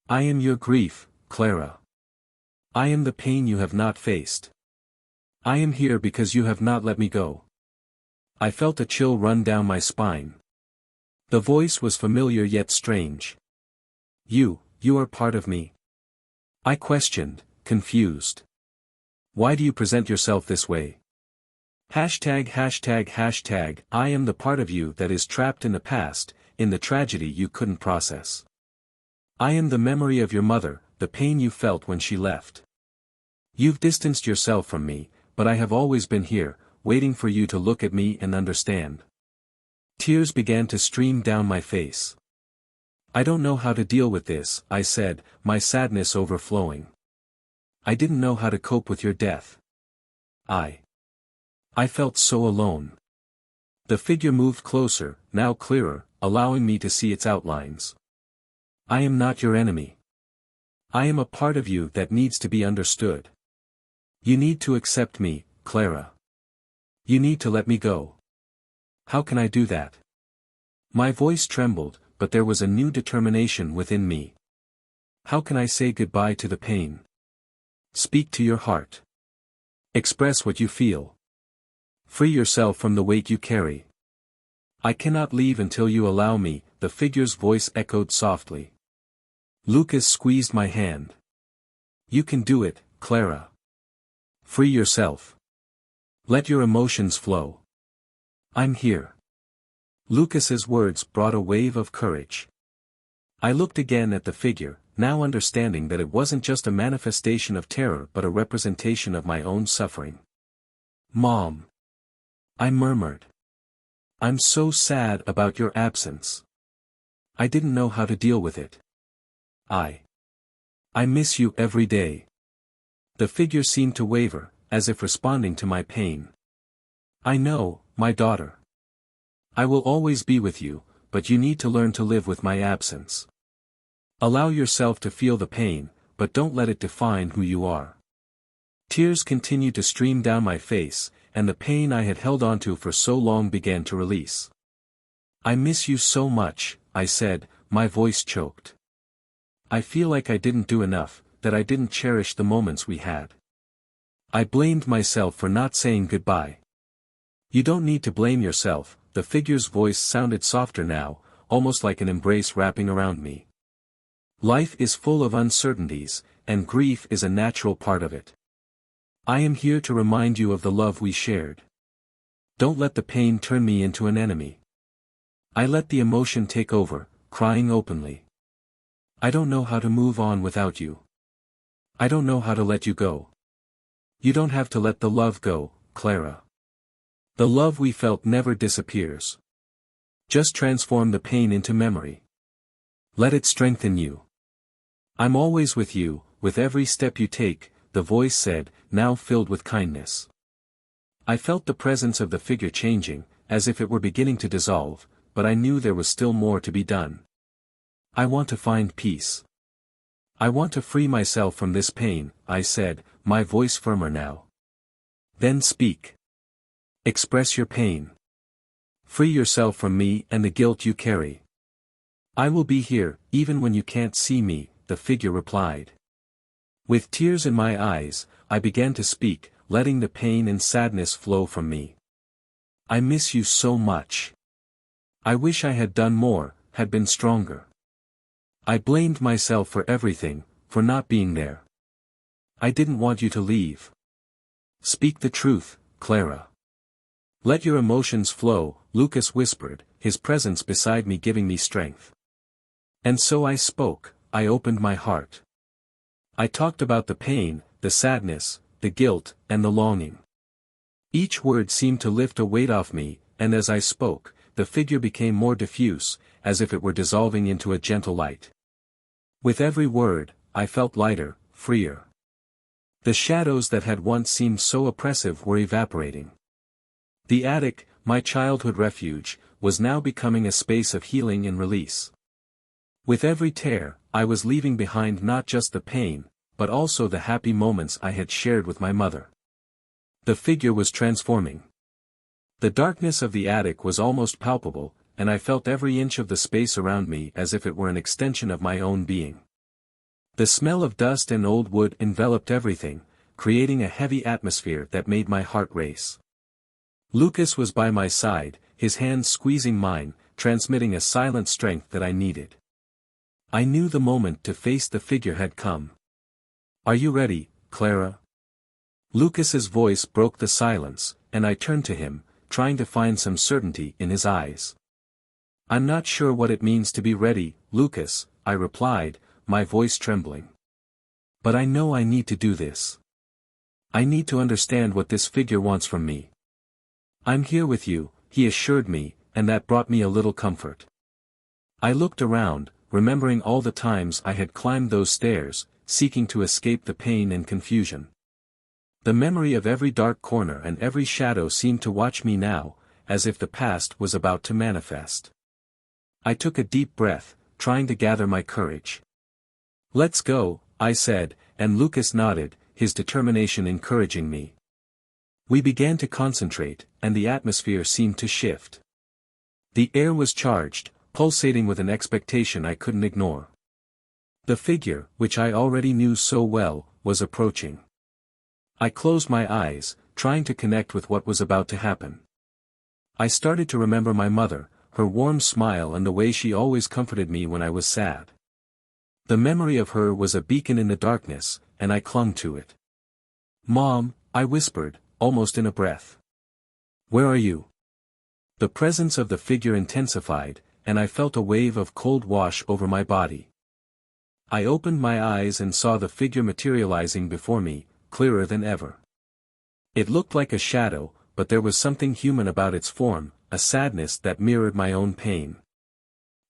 "I am your grief, Clara. I am the pain you have not faced. I am here because you have not let me go." I felt a chill run down my spine. The voice was familiar yet strange. You are part of me?" I questioned, confused. "Why do you present yourself this way?" ####. I am the part of you that is trapped in the past, in the tragedy you couldn't process. I am the memory of your mother, the pain you felt when she left. You've distanced yourself from me, but I have always been here, waiting for you to look at me and understand. Tears began to stream down my face. "I don't know how to deal with this," I said, my sadness overflowing. "I didn't know how to cope with your death. I felt so alone." The figure moved closer, now clearer, allowing me to see its outlines. "I am not your enemy. I am a part of you that needs to be understood. You need to accept me, Clara. You need to let me go." "How can I do that?" My voice trembled, but there was a new determination within me. "How can I say goodbye to the pain?" "Speak to your heart. Express what you feel. Free yourself from the weight you carry." "I cannot leave until you allow me," the figure's voice echoed softly. Lucas squeezed my hand. "You can do it, Clara. Free yourself. Let your emotions flow. I'm here." Lucas's words brought a wave of courage. I looked again at the figure, now understanding that it wasn't just a manifestation of terror but a representation of my own suffering. "Mom," I murmured. "I'm so sad about your absence. I didn't know how to deal with it. I miss you every day." The figure seemed to waver, as if responding to my pain. "I know, my daughter. I will always be with you, but you need to learn to live with my absence. Allow yourself to feel the pain, but don't let it define who you are." Tears continued to stream down my face, and the pain I had held onto for so long began to release. "I miss you so much," I said, my voice choked. "I feel like I didn't do enough, that I didn't cherish the moments we had." I blamed myself for not saying goodbye. "You don't need to blame yourself," the figure's voice sounded softer now, almost like an embrace wrapping around me. "Life is full of uncertainties, and grief is a natural part of it. I am here to remind you of the love we shared. Don't let the pain turn me into an enemy." I let the emotion take over, crying openly. "I don't know how to move on without you. I don't know how to let you go." "You don't have to let the love go, Clara. The love we felt never disappears. Just transform the pain into memory. Let it strengthen you. I'm always with you, with every step you take," the voice said, now filled with kindness. I felt the presence of the figure changing, as if it were beginning to dissolve, but I knew there was still more to be done. "I want to find peace. I want to free myself from this pain," I said, my voice firmer now. "Then speak. Express your pain. Free yourself from me and the guilt you carry." "I will be here, even when you can't see me," the figure replied. With tears in my eyes, I began to speak, letting the pain and sadness flow from me. "I miss you so much. I wish I had done more, had been stronger. I blamed myself for everything, for not being there. I didn't want you to leave. Speak the truth, Clara. Let your emotions flow," Lucas whispered, his presence beside me giving me strength. And so I spoke, I opened my heart. I talked about the pain, the sadness, the guilt, and the longing. Each word seemed to lift a weight off me, and as I spoke, the figure became more diffuse, as if it were dissolving into a gentle light. With every word, I felt lighter, freer. The shadows that had once seemed so oppressive were evaporating. The attic, my childhood refuge, was now becoming a space of healing and release. With every tear, I was leaving behind not just the pain, but also the happy moments I had shared with my mother. The figure was transforming. The darkness of the attic was almost palpable, and I felt every inch of the space around me as if it were an extension of my own being. The smell of dust and old wood enveloped everything, creating a heavy atmosphere that made my heart race. Lucas was by my side, his hands squeezing mine, transmitting a silent strength that I needed. I knew the moment to face the figure had come. "Are you ready, Clara?" Lucas's voice broke the silence, and I turned to him, trying to find some certainty in his eyes. "I'm not sure what it means to be ready, Lucas," I replied, my voice trembling. "But I know I need to do this. I need to understand what this figure wants from me." "I'm here with you," he assured me, and that brought me a little comfort. I looked around, remembering all the times I had climbed those stairs, seeking to escape the pain and confusion. The memory of every dark corner and every shadow seemed to watch me now, as if the past was about to manifest. I took a deep breath, trying to gather my courage. "Let's go," I said, and Lucas nodded, his determination encouraging me. We began to concentrate, and the atmosphere seemed to shift. The air was charged, pulsating with an expectation I couldn't ignore. The figure, which I already knew so well, was approaching. I closed my eyes, trying to connect with what was about to happen. I started to remember my mother, her warm smile and the way she always comforted me when I was sad. The memory of her was a beacon in the darkness, and I clung to it. "Mom," I whispered, almost in a breath. "Where are you?" The presence of the figure intensified, and I felt a wave of cold wash over my body. I opened my eyes and saw the figure materializing before me, clearer than ever. It looked like a shadow, but there was something human about its form, a sadness that mirrored my own pain.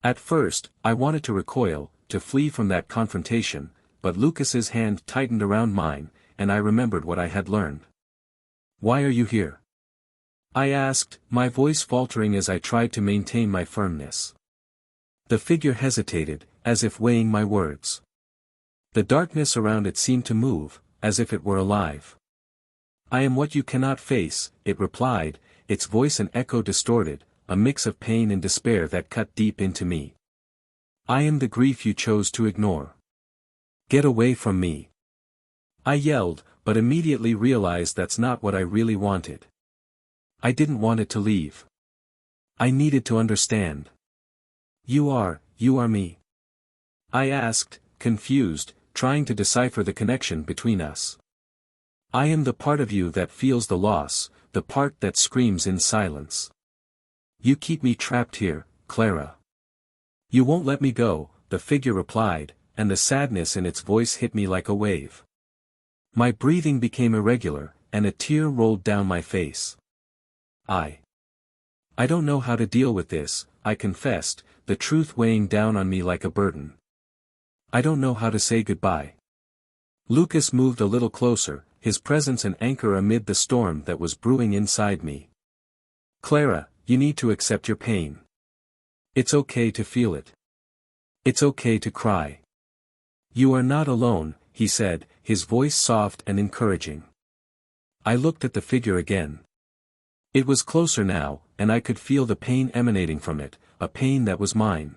At first, I wanted to recoil, to flee from that confrontation, but Lucas's hand tightened around mine, and I remembered what I had learned. "Why are you here?" I asked, my voice faltering as I tried to maintain my firmness. The figure hesitated, as if weighing my words. The darkness around it seemed to move, as if it were alive. "I am what you cannot face," it replied, its voice an echo distorted, a mix of pain and despair that cut deep into me. "I am the grief you chose to ignore. Get away from me." I yelled, but immediately realized that's not what I really wanted. I didn't want it to leave. I needed to understand. You are me?" I asked, confused, trying to decipher the connection between us. "I am the part of you that feels the loss, the part that screams in silence. You keep me trapped here, Clara. You won't let me go," the figure replied, and the sadness in its voice hit me like a wave. My breathing became irregular, and a tear rolled down my face. I don't know how to deal with this," I confessed, the truth weighing down on me like a burden. "I don't know how to say goodbye." Lucas moved a little closer, his presence an anchor amid the storm that was brewing inside me. "Clara, you need to accept your pain. It's okay to feel it. It's okay to cry. You are not alone," he said, his voice soft and encouraging. I looked at the figure again. It was closer now, and I could feel the pain emanating from it, a pain that was mine.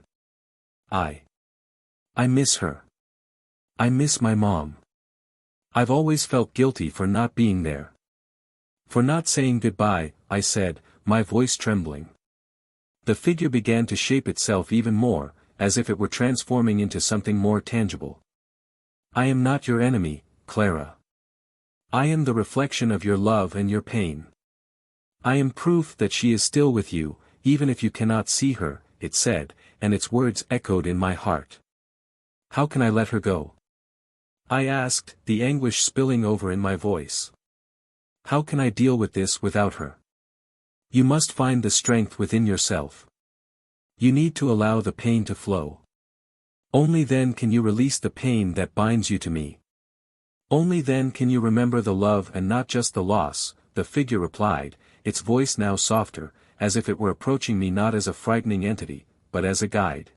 I miss her. I miss my mom. I've always felt guilty for not being there. For not saying goodbye, I said, my voice trembling. The figure began to shape itself even more, as if it were transforming into something more tangible. "I am not your enemy, Clara. I am the reflection of your love and your pain. I am proof that she is still with you, even if you cannot see her," it said, and its words echoed in my heart. "How can I let her go?" I asked, the anguish spilling over in my voice. "How can I deal with this without her?" You must find the strength within yourself. You need to allow the pain to flow. Only then can you release the pain that binds you to me. Only then can you remember the love and not just the loss, the figure replied, its voice now softer, as if it were approaching me not as a frightening entity, but as a guide.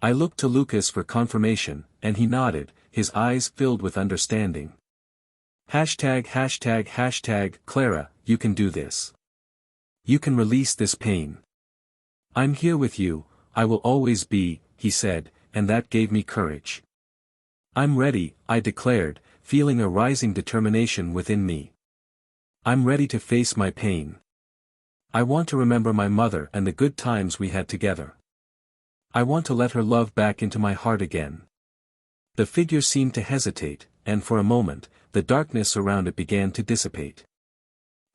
I looked to Lucas for confirmation, and he nodded, his eyes filled with understanding. ###, Clara, you can do this. You can release this pain. I'm here with you, I will always be, he said, and that gave me courage. I'm ready, I declared, feeling a rising determination within me. I'm ready to face my pain. I want to remember my mother and the good times we had together. I want to let her love back into my heart again. The figure seemed to hesitate, and for a moment, the darkness around it began to dissipate.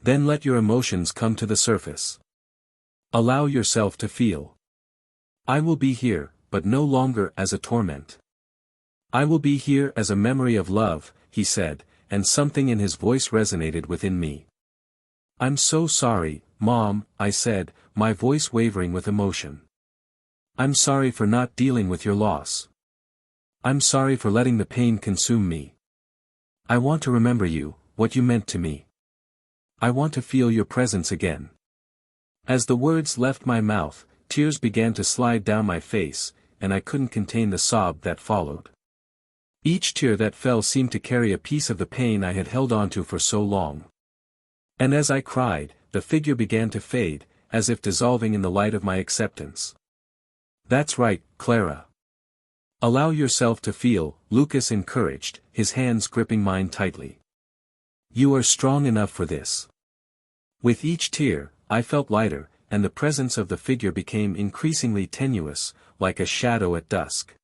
Then let your emotions come to the surface. Allow yourself to feel. I will be here, but no longer as a torment. I will be here as a memory of love, he said, and something in his voice resonated within me. I'm so sorry, Mom, I said, my voice wavering with emotion. I'm sorry for not dealing with your loss. I'm sorry for letting the pain consume me. I want to remember you, what you meant to me. I want to feel your presence again. As the words left my mouth, tears began to slide down my face, and I couldn't contain the sob that followed. Each tear that fell seemed to carry a piece of the pain I had held onto for so long. And as I cried, the figure began to fade, as if dissolving in the light of my acceptance. That's right, Clara. Allow yourself to feel, Lucas encouraged, his hands gripping mine tightly. You are strong enough for this. With each tear, I felt lighter, and the presence of the figure became increasingly tenuous, like a shadow at dusk.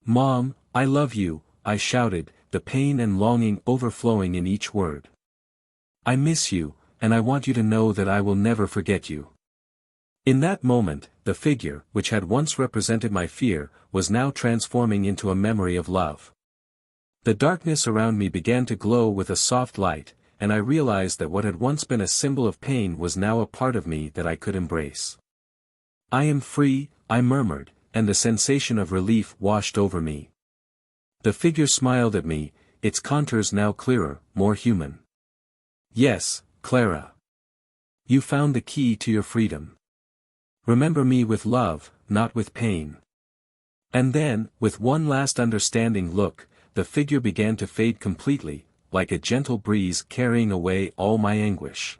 Mom, I love you, I shouted, the pain and longing overflowing in each word. I miss you, and I want you to know that I will never forget you. In that moment, the figure, which had once represented my fear, was now transforming into a memory of love. The darkness around me began to glow with a soft light, and I realized that what had once been a symbol of pain was now a part of me that I could embrace. I am free, I murmured, and the sensation of relief washed over me. The figure smiled at me, its contours now clearer, more human. Yes, Clara. You found the key to your freedom. Remember me with love, not with pain. And then, with one last understanding look, the figure began to fade completely, like a gentle breeze carrying away all my anguish.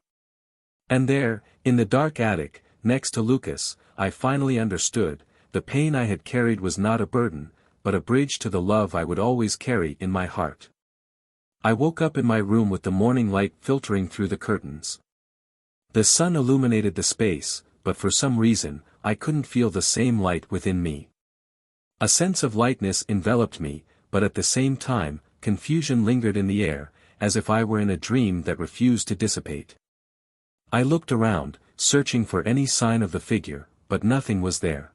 And there, in the dark attic, next to Lucas, I finally understood, the pain I had carried was not a burden, but a bridge to the love I would always carry in my heart. I woke up in my room with the morning light filtering through the curtains. The sun illuminated the space, but for some reason, I couldn't feel the same light within me. A sense of lightness enveloped me, but at the same time, confusion lingered in the air, as if I were in a dream that refused to dissipate. I looked around, searching for any sign of the figure, but nothing was there.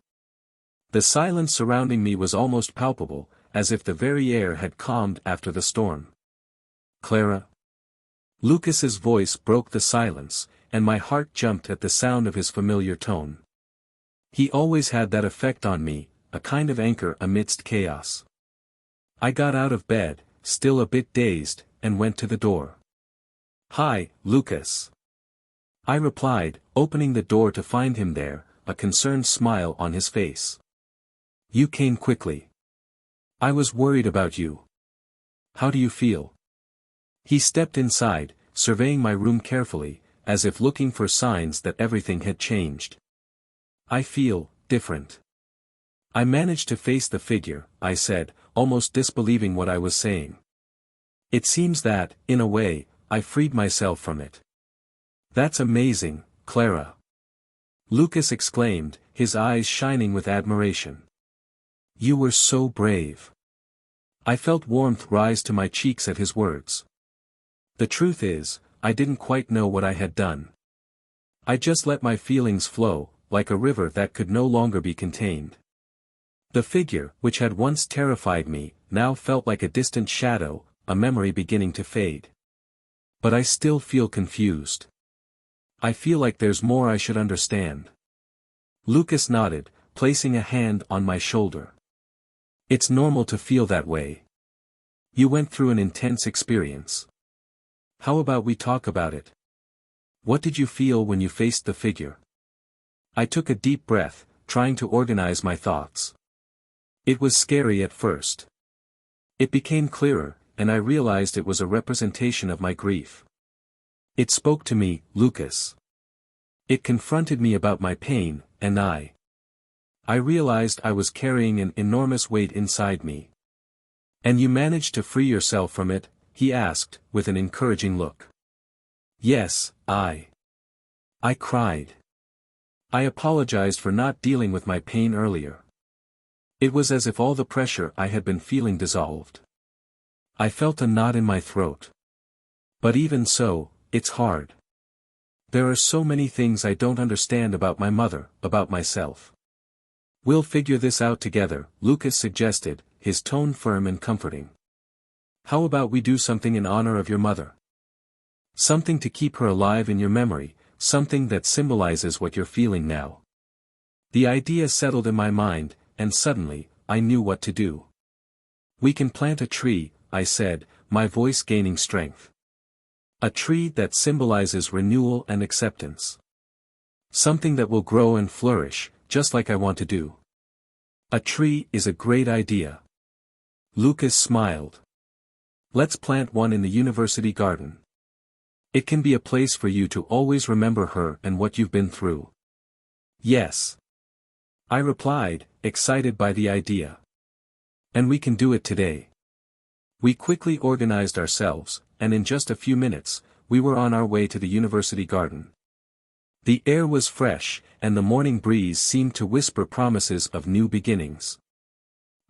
The silence surrounding me was almost palpable, as if the very air had calmed after the storm. Clara? Lucas's voice broke the silence, and my heart jumped at the sound of his familiar tone. He always had that effect on me, a kind of anchor amidst chaos. I got out of bed, still a bit dazed, and went to the door. Hi, Lucas. I replied, opening the door to find him there, a concerned smile on his face. You came quickly. I was worried about you. How do you feel? He stepped inside, surveying my room carefully, as if looking for signs that everything had changed. I feel different. I managed to face the figure, I said, almost disbelieving what I was saying. It seems that, in a way, I freed myself from it. That's amazing, Clara. Lucas exclaimed, his eyes shining with admiration. You were so brave. I felt warmth rise to my cheeks at his words. The truth is, I didn't quite know what I had done. I just let my feelings flow, like a river that could no longer be contained. The figure, which had once terrified me, now felt like a distant shadow, a memory beginning to fade. But I still feel confused. I feel like there's more I should understand. Lucas nodded, placing a hand on my shoulder. It's normal to feel that way. You went through an intense experience. How about we talk about it? What did you feel when you faced the figure? I took a deep breath, trying to organize my thoughts. It was scary at first. It became clearer, and I realized it was a representation of my grief. It spoke to me, Lucas. It confronted me about my pain, and I realized I was carrying an enormous weight inside me. And you managed to free yourself from it? He asked, with an encouraging look. Yes, I cried. I apologized for not dealing with my pain earlier. It was as if all the pressure I had been feeling dissolved. I felt a knot in my throat. But even so, it's hard. There are so many things I don't understand about my mother, about myself. We'll figure this out together, Lucas suggested, his tone firm and comforting. How about we do something in honor of your mother? Something to keep her alive in your memory, something that symbolizes what you're feeling now. The idea settled in my mind, and suddenly, I knew what to do. We can plant a tree, I said, my voice gaining strength. A tree that symbolizes renewal and acceptance. Something that will grow and flourish, just like I want to do. A tree is a great idea. Lucas smiled. Let's plant one in the university garden. It can be a place for you to always remember her and what you've been through. Yes. I replied, excited by the idea. And we can do it today. We quickly organized ourselves, and in just a few minutes, we were on our way to the university garden. The air was fresh, and the morning breeze seemed to whisper promises of new beginnings.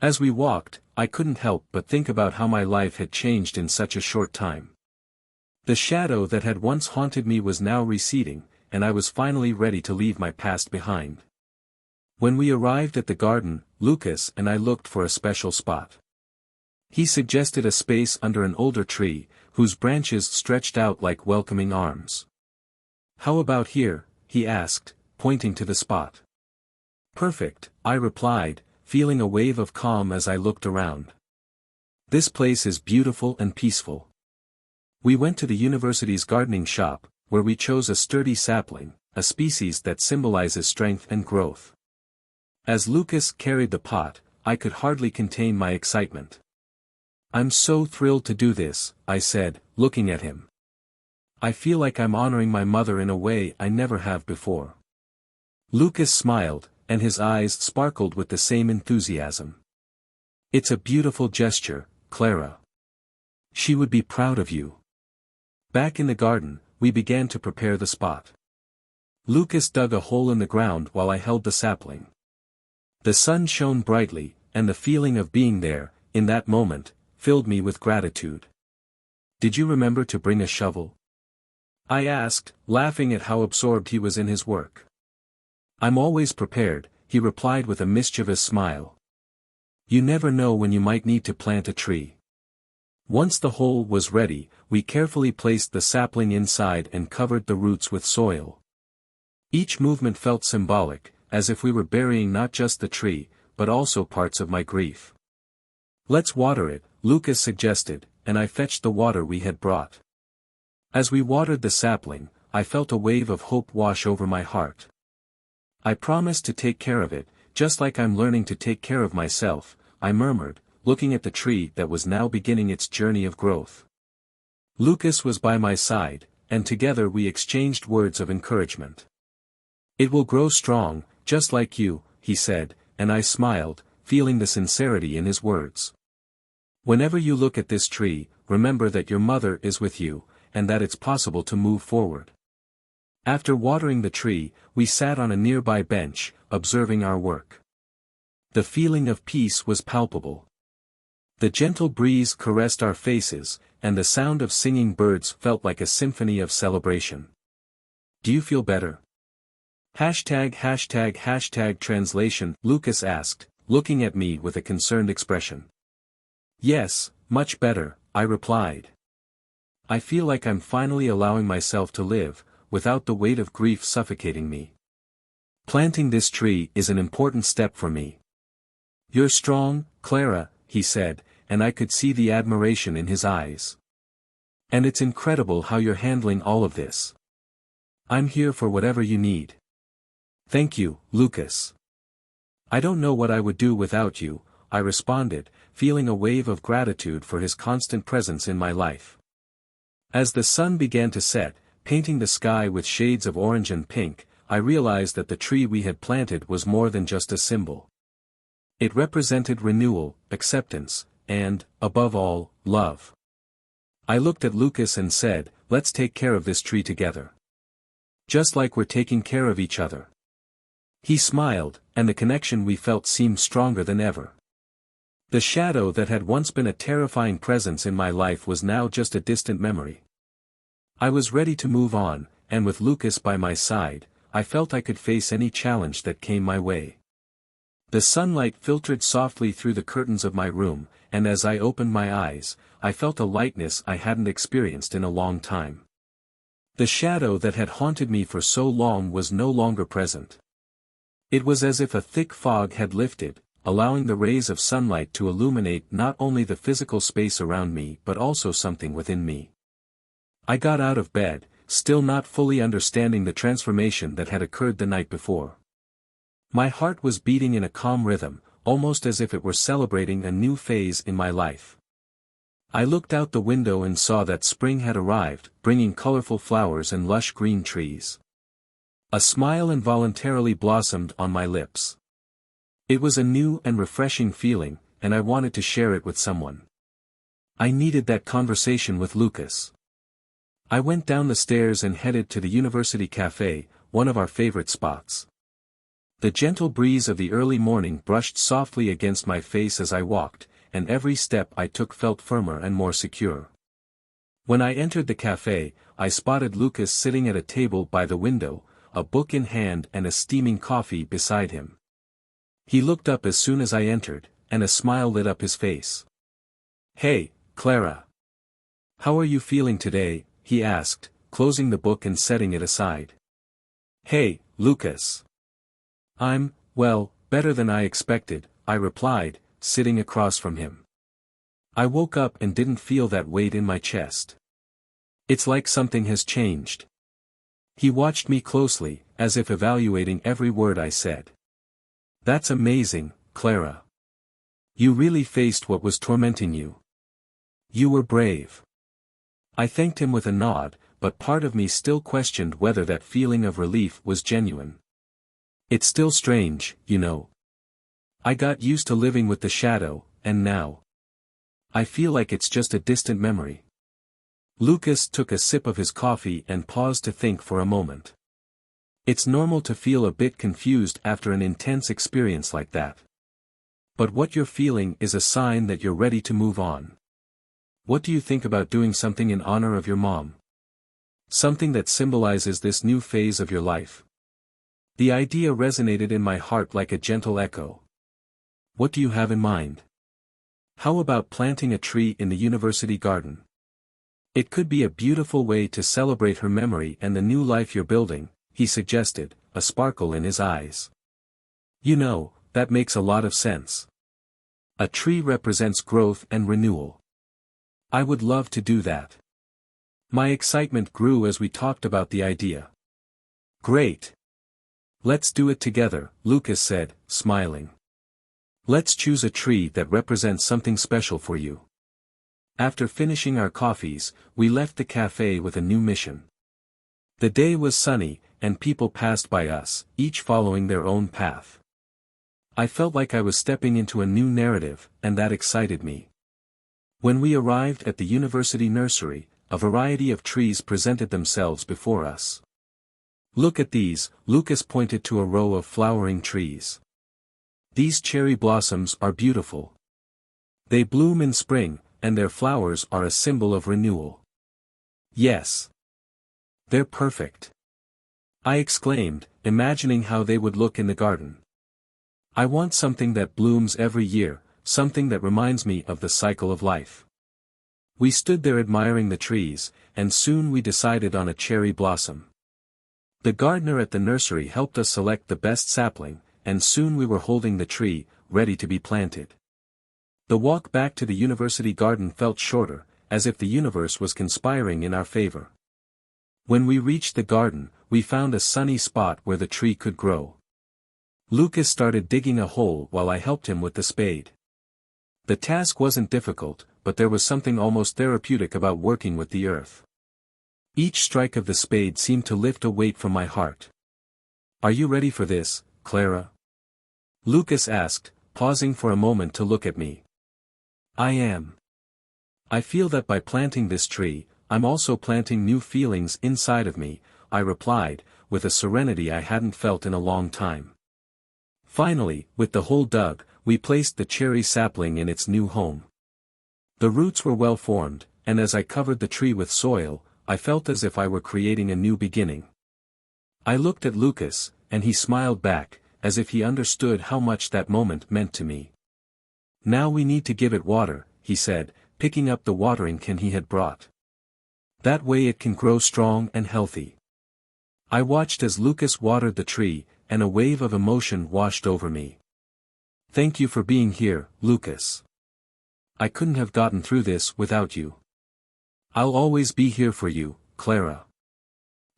As we walked, I couldn't help but think about how my life had changed in such a short time. The shadow that had once haunted me was now receding, and I was finally ready to leave my past behind. When we arrived at the garden, Lucas and I looked for a special spot. He suggested a space under an older tree, whose branches stretched out like welcoming arms. How about here? He asked, pointing to the spot. Perfect, I replied, feeling a wave of calm as I looked around. This place is beautiful and peaceful. We went to the university's gardening shop, where we chose a sturdy sapling, a species that symbolizes strength and growth. As Lucas carried the pot, I could hardly contain my excitement. I'm so thrilled to do this, I said, looking at him. I feel like I'm honoring my mother in a way I never have before. Lucas smiled, and his eyes sparkled with the same enthusiasm. It's a beautiful gesture, Clara. She would be proud of you. Back in the garden, we began to prepare the spot. Lucas dug a hole in the ground while I held the sapling. The sun shone brightly, and the feeling of being there, in that moment, filled me with gratitude. Did you remember to bring a shovel? I asked, laughing at how absorbed he was in his work. I'm always prepared, he replied with a mischievous smile. You never know when you might need to plant a tree. Once the hole was ready, we carefully placed the sapling inside and covered the roots with soil. Each movement felt symbolic, as if we were burying not just the tree, but also parts of my grief. Let's water it, Lucas suggested, and I fetched the water we had brought. As we watered the sapling, I felt a wave of hope wash over my heart. I promised to take care of it, just like I'm learning to take care of myself, I murmured, looking at the tree that was now beginning its journey of growth. Lucas was by my side, and together we exchanged words of encouragement. It will grow strong, just like you, he said, and I smiled, feeling the sincerity in his words. Whenever you look at this tree, remember that your mother is with you, and that it's possible to move forward. After watering the tree, we sat on a nearby bench, observing our work. The feeling of peace was palpable. The gentle breeze caressed our faces, and the sound of singing birds felt like a symphony of celebration. Do you feel better? ### translation, Lucas asked, looking at me with a concerned expression. Yes, much better, I replied. I feel like I'm finally allowing myself to live, without the weight of grief suffocating me. Planting this tree is an important step for me. You're strong, Clara, he said, and I could see the admiration in his eyes. And it's incredible how you're handling all of this. I'm here for whatever you need. Thank you, Lucas. I don't know what I would do without you, I responded, feeling a wave of gratitude for his constant presence in my life. As the sun began to set, painting the sky with shades of orange and pink, I realized that the tree we had planted was more than just a symbol. It represented renewal, acceptance, and, above all, love. I looked at Lucas and said, let's take care of this tree together. Just like we're taking care of each other. He smiled, and the connection we felt seemed stronger than ever. The shadow that had once been a terrifying presence in my life was now just a distant memory. I was ready to move on, and with Lucas by my side, I felt I could face any challenge that came my way. The sunlight filtered softly through the curtains of my room, and as I opened my eyes, I felt a lightness I hadn't experienced in a long time. The shadow that had haunted me for so long was no longer present. It was as if a thick fog had lifted, allowing the rays of sunlight to illuminate not only the physical space around me but also something within me. I got out of bed, still not fully understanding the transformation that had occurred the night before. My heart was beating in a calm rhythm, almost as if it were celebrating a new phase in my life. I looked out the window and saw that spring had arrived, bringing colorful flowers and lush green trees. A smile involuntarily blossomed on my lips. It was a new and refreshing feeling, and I wanted to share it with someone. I needed that conversation with Lucas. I went down the stairs and headed to the University Cafe, one of our favorite spots. The gentle breeze of the early morning brushed softly against my face as I walked, and every step I took felt firmer and more secure. When I entered the cafe, I spotted Lucas sitting at a table by the window, a book in hand and a steaming coffee beside him. He looked up as soon as I entered, and a smile lit up his face. "Hey, Clara. How are you feeling today?" he asked, closing the book and setting it aside. "Hey, Lucas. I'm, well, better than I expected," I replied, sitting across from him. I woke up and didn't feel that weight in my chest. It's like something has changed. He watched me closely, as if evaluating every word I said. "That's amazing, Clara. You really faced what was tormenting you. You were brave." I thanked him with a nod, but part of me still questioned whether that feeling of relief was genuine. It's still strange, you know. I got used to living with the shadow, and now I feel like it's just a distant memory. Lucas took a sip of his coffee and paused to think for a moment. It's normal to feel a bit confused after an intense experience like that. But what you're feeling is a sign that you're ready to move on. What do you think about doing something in honor of your mom? Something that symbolizes this new phase of your life. The idea resonated in my heart like a gentle echo. What do you have in mind? How about planting a tree in the university garden? It could be a beautiful way to celebrate her memory and the new life you're building, he suggested, a sparkle in his eyes. You know, that makes a lot of sense. A tree represents growth and renewal. I would love to do that. My excitement grew as we talked about the idea. Great. Let's do it together, Lucas said, smiling. Let's choose a tree that represents something special for you. After finishing our coffees, we left the cafe with a new mission. The day was sunny, and people passed by us, each following their own path. I felt like I was stepping into a new narrative, and that excited me. When we arrived at the university nursery, a variety of trees presented themselves before us. Look at these, Lucas pointed to a row of flowering trees. These cherry blossoms are beautiful. They bloom in spring, and their flowers are a symbol of renewal. Yes. They're perfect. I exclaimed, imagining how they would look in the garden. I want something that blooms every year, something that reminds me of the cycle of life. We stood there admiring the trees, and soon we decided on a cherry blossom. The gardener at the nursery helped us select the best sapling, and soon we were holding the tree, ready to be planted. The walk back to the university garden felt shorter, as if the universe was conspiring in our favor. When we reached the garden, we found a sunny spot where the tree could grow. Lucas started digging a hole while I helped him with the spade. The task wasn't difficult, but there was something almost therapeutic about working with the earth. Each strike of the spade seemed to lift a weight from my heart. "Are you ready for this, Clara?" Lucas asked, pausing for a moment to look at me. "I am. I feel that by planting this tree, I'm also planting new feelings inside of me," I replied, with a serenity I hadn't felt in a long time. Finally, with the hole dug, we placed the cherry sapling in its new home. The roots were well formed, and as I covered the tree with soil, I felt as if I were creating a new beginning. I looked at Lucas, and he smiled back, as if he understood how much that moment meant to me. "Now we need to give it water," he said, picking up the watering can he had brought. "That way it can grow strong and healthy." I watched as Lucas watered the tree, and a wave of emotion washed over me. "Thank you for being here, Lucas. I couldn't have gotten through this without you. I'll always be here for you, Clara.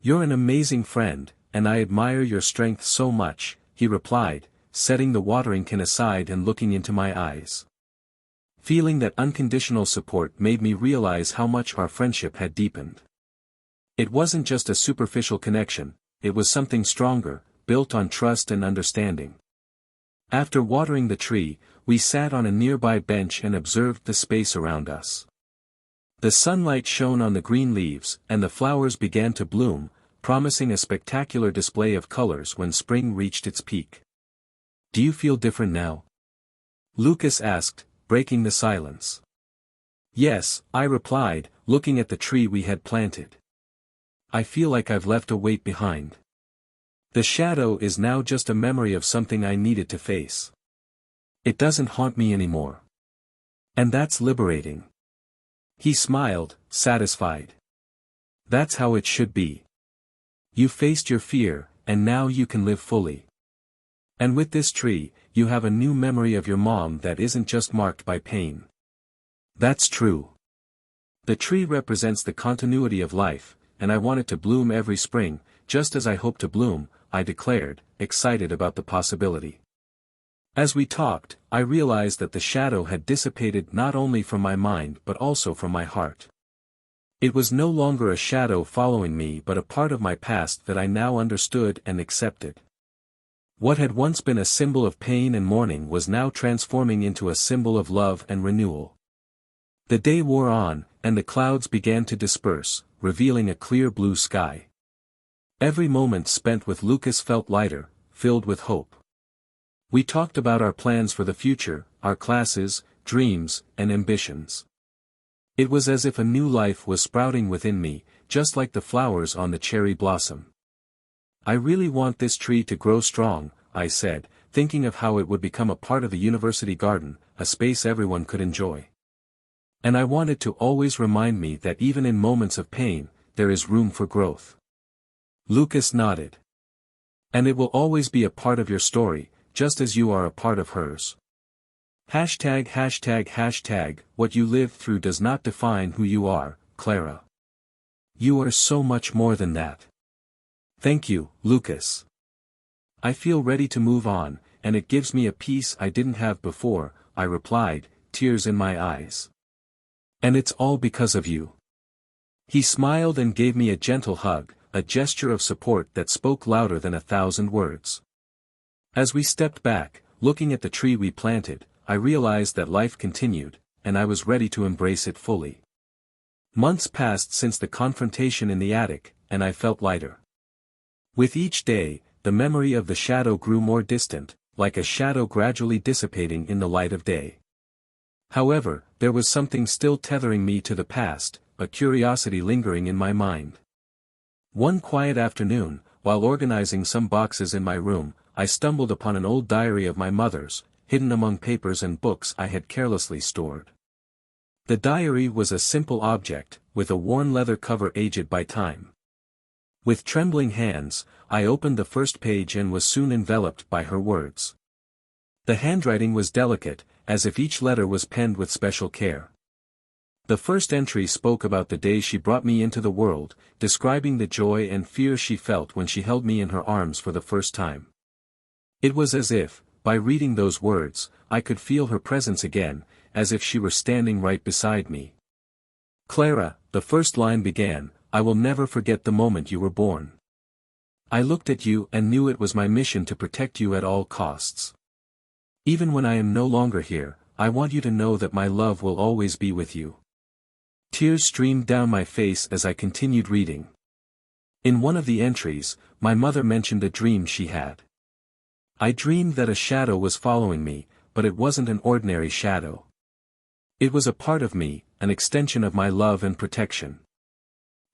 You're an amazing friend, and I admire your strength so much," he replied, setting the watering can aside and looking into my eyes. Feeling that unconditional support made me realize how much our friendship had deepened. It wasn't just a superficial connection, it was something stronger, built on trust and understanding. After watering the tree, we sat on a nearby bench and observed the space around us. The sunlight shone on the green leaves, and the flowers began to bloom, promising a spectacular display of colors when spring reached its peak. "Do you feel different now?" Lucas asked, breaking the silence. "Yes," I replied, looking at the tree we had planted. "I feel like I've left a weight behind. The shadow is now just a memory of something I needed to face. It doesn't haunt me anymore. And that's liberating." He smiled, satisfied. "That's how it should be. You faced your fear, and now you can live fully. And with this tree, you have a new memory of your mom that isn't just marked by pain." That's true. The tree represents the continuity of life, and I want it to bloom every spring, just as I hope to bloom, I declared, excited about the possibility. As we talked, I realized that the shadow had dissipated not only from my mind but also from my heart. It was no longer a shadow following me but a part of my past that I now understood and accepted. What had once been a symbol of pain and mourning was now transforming into a symbol of love and renewal. The day wore on, and the clouds began to disperse, revealing a clear blue sky. Every moment spent with Lucas felt lighter, filled with hope. We talked about our plans for the future, our classes, dreams, and ambitions. It was as if a new life was sprouting within me, just like the flowers on the cherry blossom. "I really want this tree to grow strong," I said, thinking of how it would become a part of the university garden, a space everyone could enjoy. And I want it to always remind me that even in moments of pain, there is room for growth. Lucas nodded. "And it will always be a part of your story, just as you are a part of hers. ####, what you lived through does not define who you are, Clara. You are so much more than that." "Thank you, Lucas. I feel ready to move on, and it gives me a peace I didn't have before," I replied, tears in my eyes. "And it's all because of you." He smiled and gave me a gentle hug, a gesture of support that spoke louder than 1,000 words. As we stepped back, looking at the tree we planted, I realized that life continued, and I was ready to embrace it fully. Months passed since the confrontation in the attic, and I felt lighter. With each day, the memory of the shadow grew more distant, like a shadow gradually dissipating in the light of day. However, there was something still tethering me to the past, a curiosity lingering in my mind. One quiet afternoon, while organizing some boxes in my room, I stumbled upon an old diary of my mother's, hidden among papers and books I had carelessly stored. The diary was a simple object, with a worn leather cover aged by time. With trembling hands, I opened the first page and was soon enveloped by her words. The handwriting was delicate, as if each letter was penned with special care. The first entry spoke about the day she brought me into the world, describing the joy and fear she felt when she held me in her arms for the first time. It was as if, by reading those words, I could feel her presence again, as if she were standing right beside me. "Clara," the first line began, "I will never forget the moment you were born. I looked at you and knew it was my mission to protect you at all costs. Even when I am no longer here, I want you to know that my love will always be with you." Tears streamed down my face as I continued reading. In one of the entries, my mother mentioned a dream she had. "I dreamed that a shadow was following me, but it wasn't an ordinary shadow. It was a part of me, an extension of my love and protection.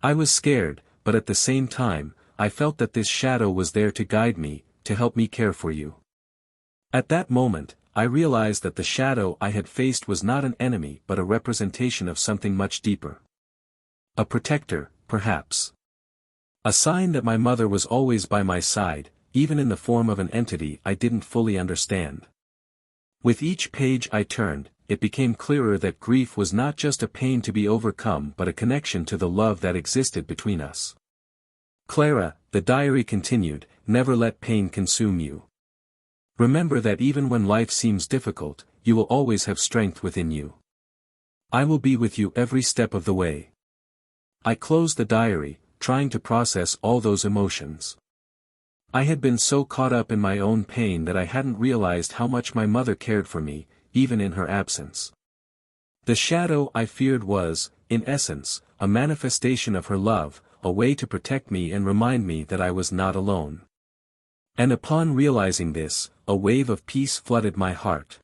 I was scared, but at the same time, I felt that this shadow was there to guide me, to help me care for you." At that moment, I realized that the shadow I had faced was not an enemy but a representation of something much deeper. A protector, perhaps. A sign that my mother was always by my side, even in the form of an entity I didn't fully understand. With each page I turned, it became clearer that grief was not just a pain to be overcome but a connection to the love that existed between us. "Clara," the diary continued, "never let pain consume you. Remember that even when life seems difficult, you will always have strength within you. I will be with you every step of the way." I closed the diary, trying to process all those emotions. I had been so caught up in my own pain that I hadn't realized how much my mother cared for me, even in her absence. The shadow I feared was, in essence, a manifestation of her love, a way to protect me and remind me that I was not alone. And upon realizing this, a wave of peace flooded my heart.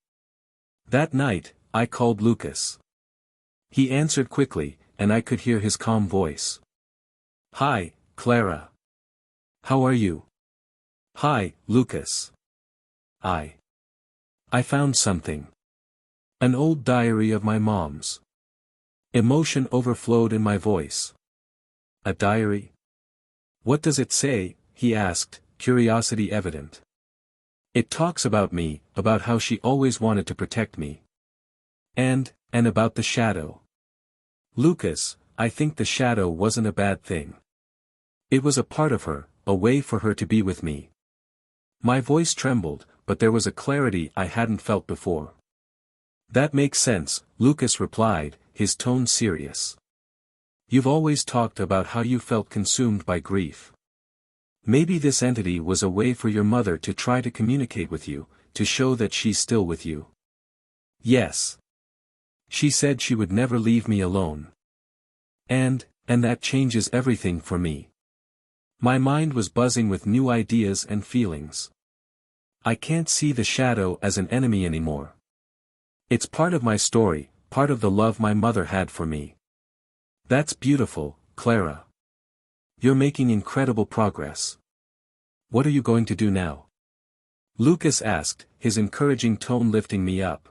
That night, I called Lucas. He answered quickly, and I could hear his calm voice. "Hi, Clara. How are you?" "Hi, Lucas. I found something. An old diary of my mom's." Emotion overflowed in my voice. "A diary? What does it say?" he asked, curiosity evident. "It talks about me, about how she always wanted to protect me. And about the shadow." "Lucas, I think the shadow wasn't a bad thing. It was a part of her, a way for her to be with me." My voice trembled, but there was a clarity I hadn't felt before. "That makes sense," Lucas replied, his tone serious. "You've always talked about how you felt consumed by grief. Maybe this entity was a way for your mother to try to communicate with you, to show that she's still with you." "Yes. She said she would never leave me alone. And that changes everything for me." My mind was buzzing with new ideas and feelings. I can't see the shadow as an enemy anymore. It's part of my story, part of the love my mother had for me. "That's beautiful, Clara. You're making incredible progress. What are you going to do now?" Lucas asked, his encouraging tone lifting me up.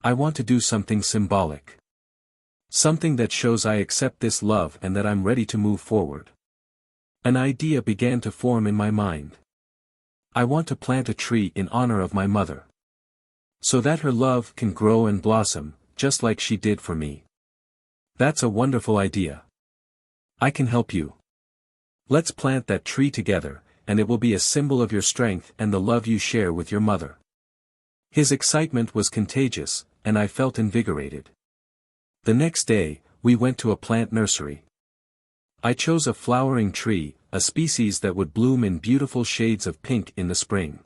"I want to do something symbolic. Something that shows I accept this love and that I'm ready to move forward." An idea began to form in my mind. I want to plant a tree in honor of my mother. So that her love can grow and blossom, just like she did for me. "That's a wonderful idea. I can help you. Let's plant that tree together, and it will be a symbol of your strength and the love you share with your mother." His excitement was contagious, and I felt invigorated. The next day, we went to a plant nursery. I chose a flowering tree, a species that would bloom in beautiful shades of pink in the spring.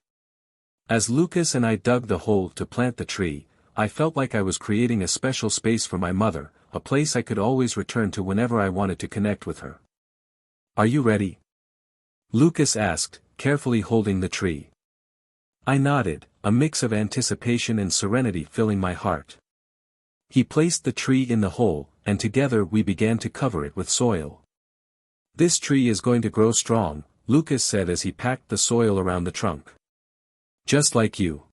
As Lucas and I dug the hole to plant the tree, I felt like I was creating a special space for my mother, a place I could always return to whenever I wanted to connect with her. "Are you ready?" Lucas asked, carefully holding the tree. I nodded, a mix of anticipation and serenity filling my heart. He placed the tree in the hole, and together we began to cover it with soil. "This tree is going to grow strong," Lucas said as he packed the soil around the trunk. "Just like you."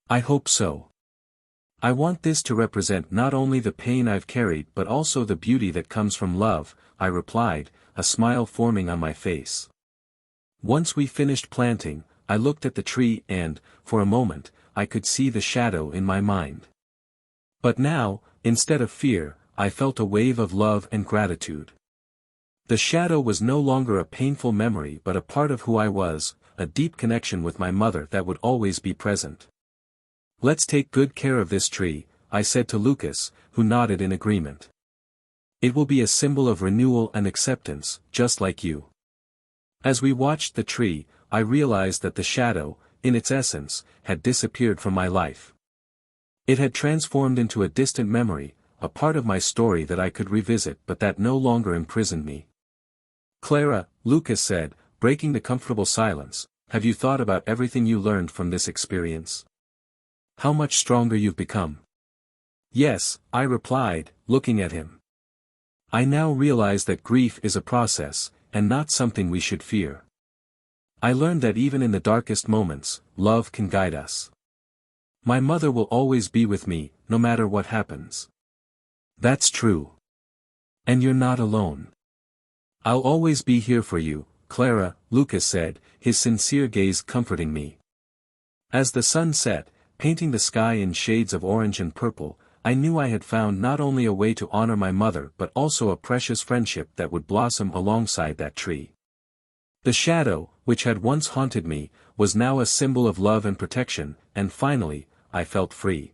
"I hope so. I want this to represent not only the pain I've carried but also the beauty that comes from love," I replied, a smile forming on my face. Once we finished planting, I looked at the tree and, for a moment, I could see the shadow in my mind. But now, instead of fear, I felt a wave of love and gratitude. The shadow was no longer a painful memory but a part of who I was, a deep connection with my mother that would always be present. "Let's take good care of this tree," I said to Lucas, who nodded in agreement. "It will be a symbol of renewal and acceptance, just like you." As we watched the tree, I realized that the shadow, in its essence, had disappeared from my life. It had transformed into a distant memory, a part of my story that I could revisit but that no longer imprisoned me. "Clara," Lucas said, breaking the comfortable silence, "have you thought about everything you learned from this experience? How much stronger you've become?" "Yes," I replied, looking at him. "I now realize that grief is a process, and not something we should fear. I learned that even in the darkest moments, love can guide us. My mother will always be with me, no matter what happens." "That's true. And you're not alone. I'll always be here for you, Clara," Lucas said, his sincere gaze comforting me. As the sun set, painting the sky in shades of orange and purple, I knew I had found not only a way to honor my mother but also a precious friendship that would blossom alongside that tree. The shadow, which had once haunted me, was now a symbol of love and protection, and finally, I felt free.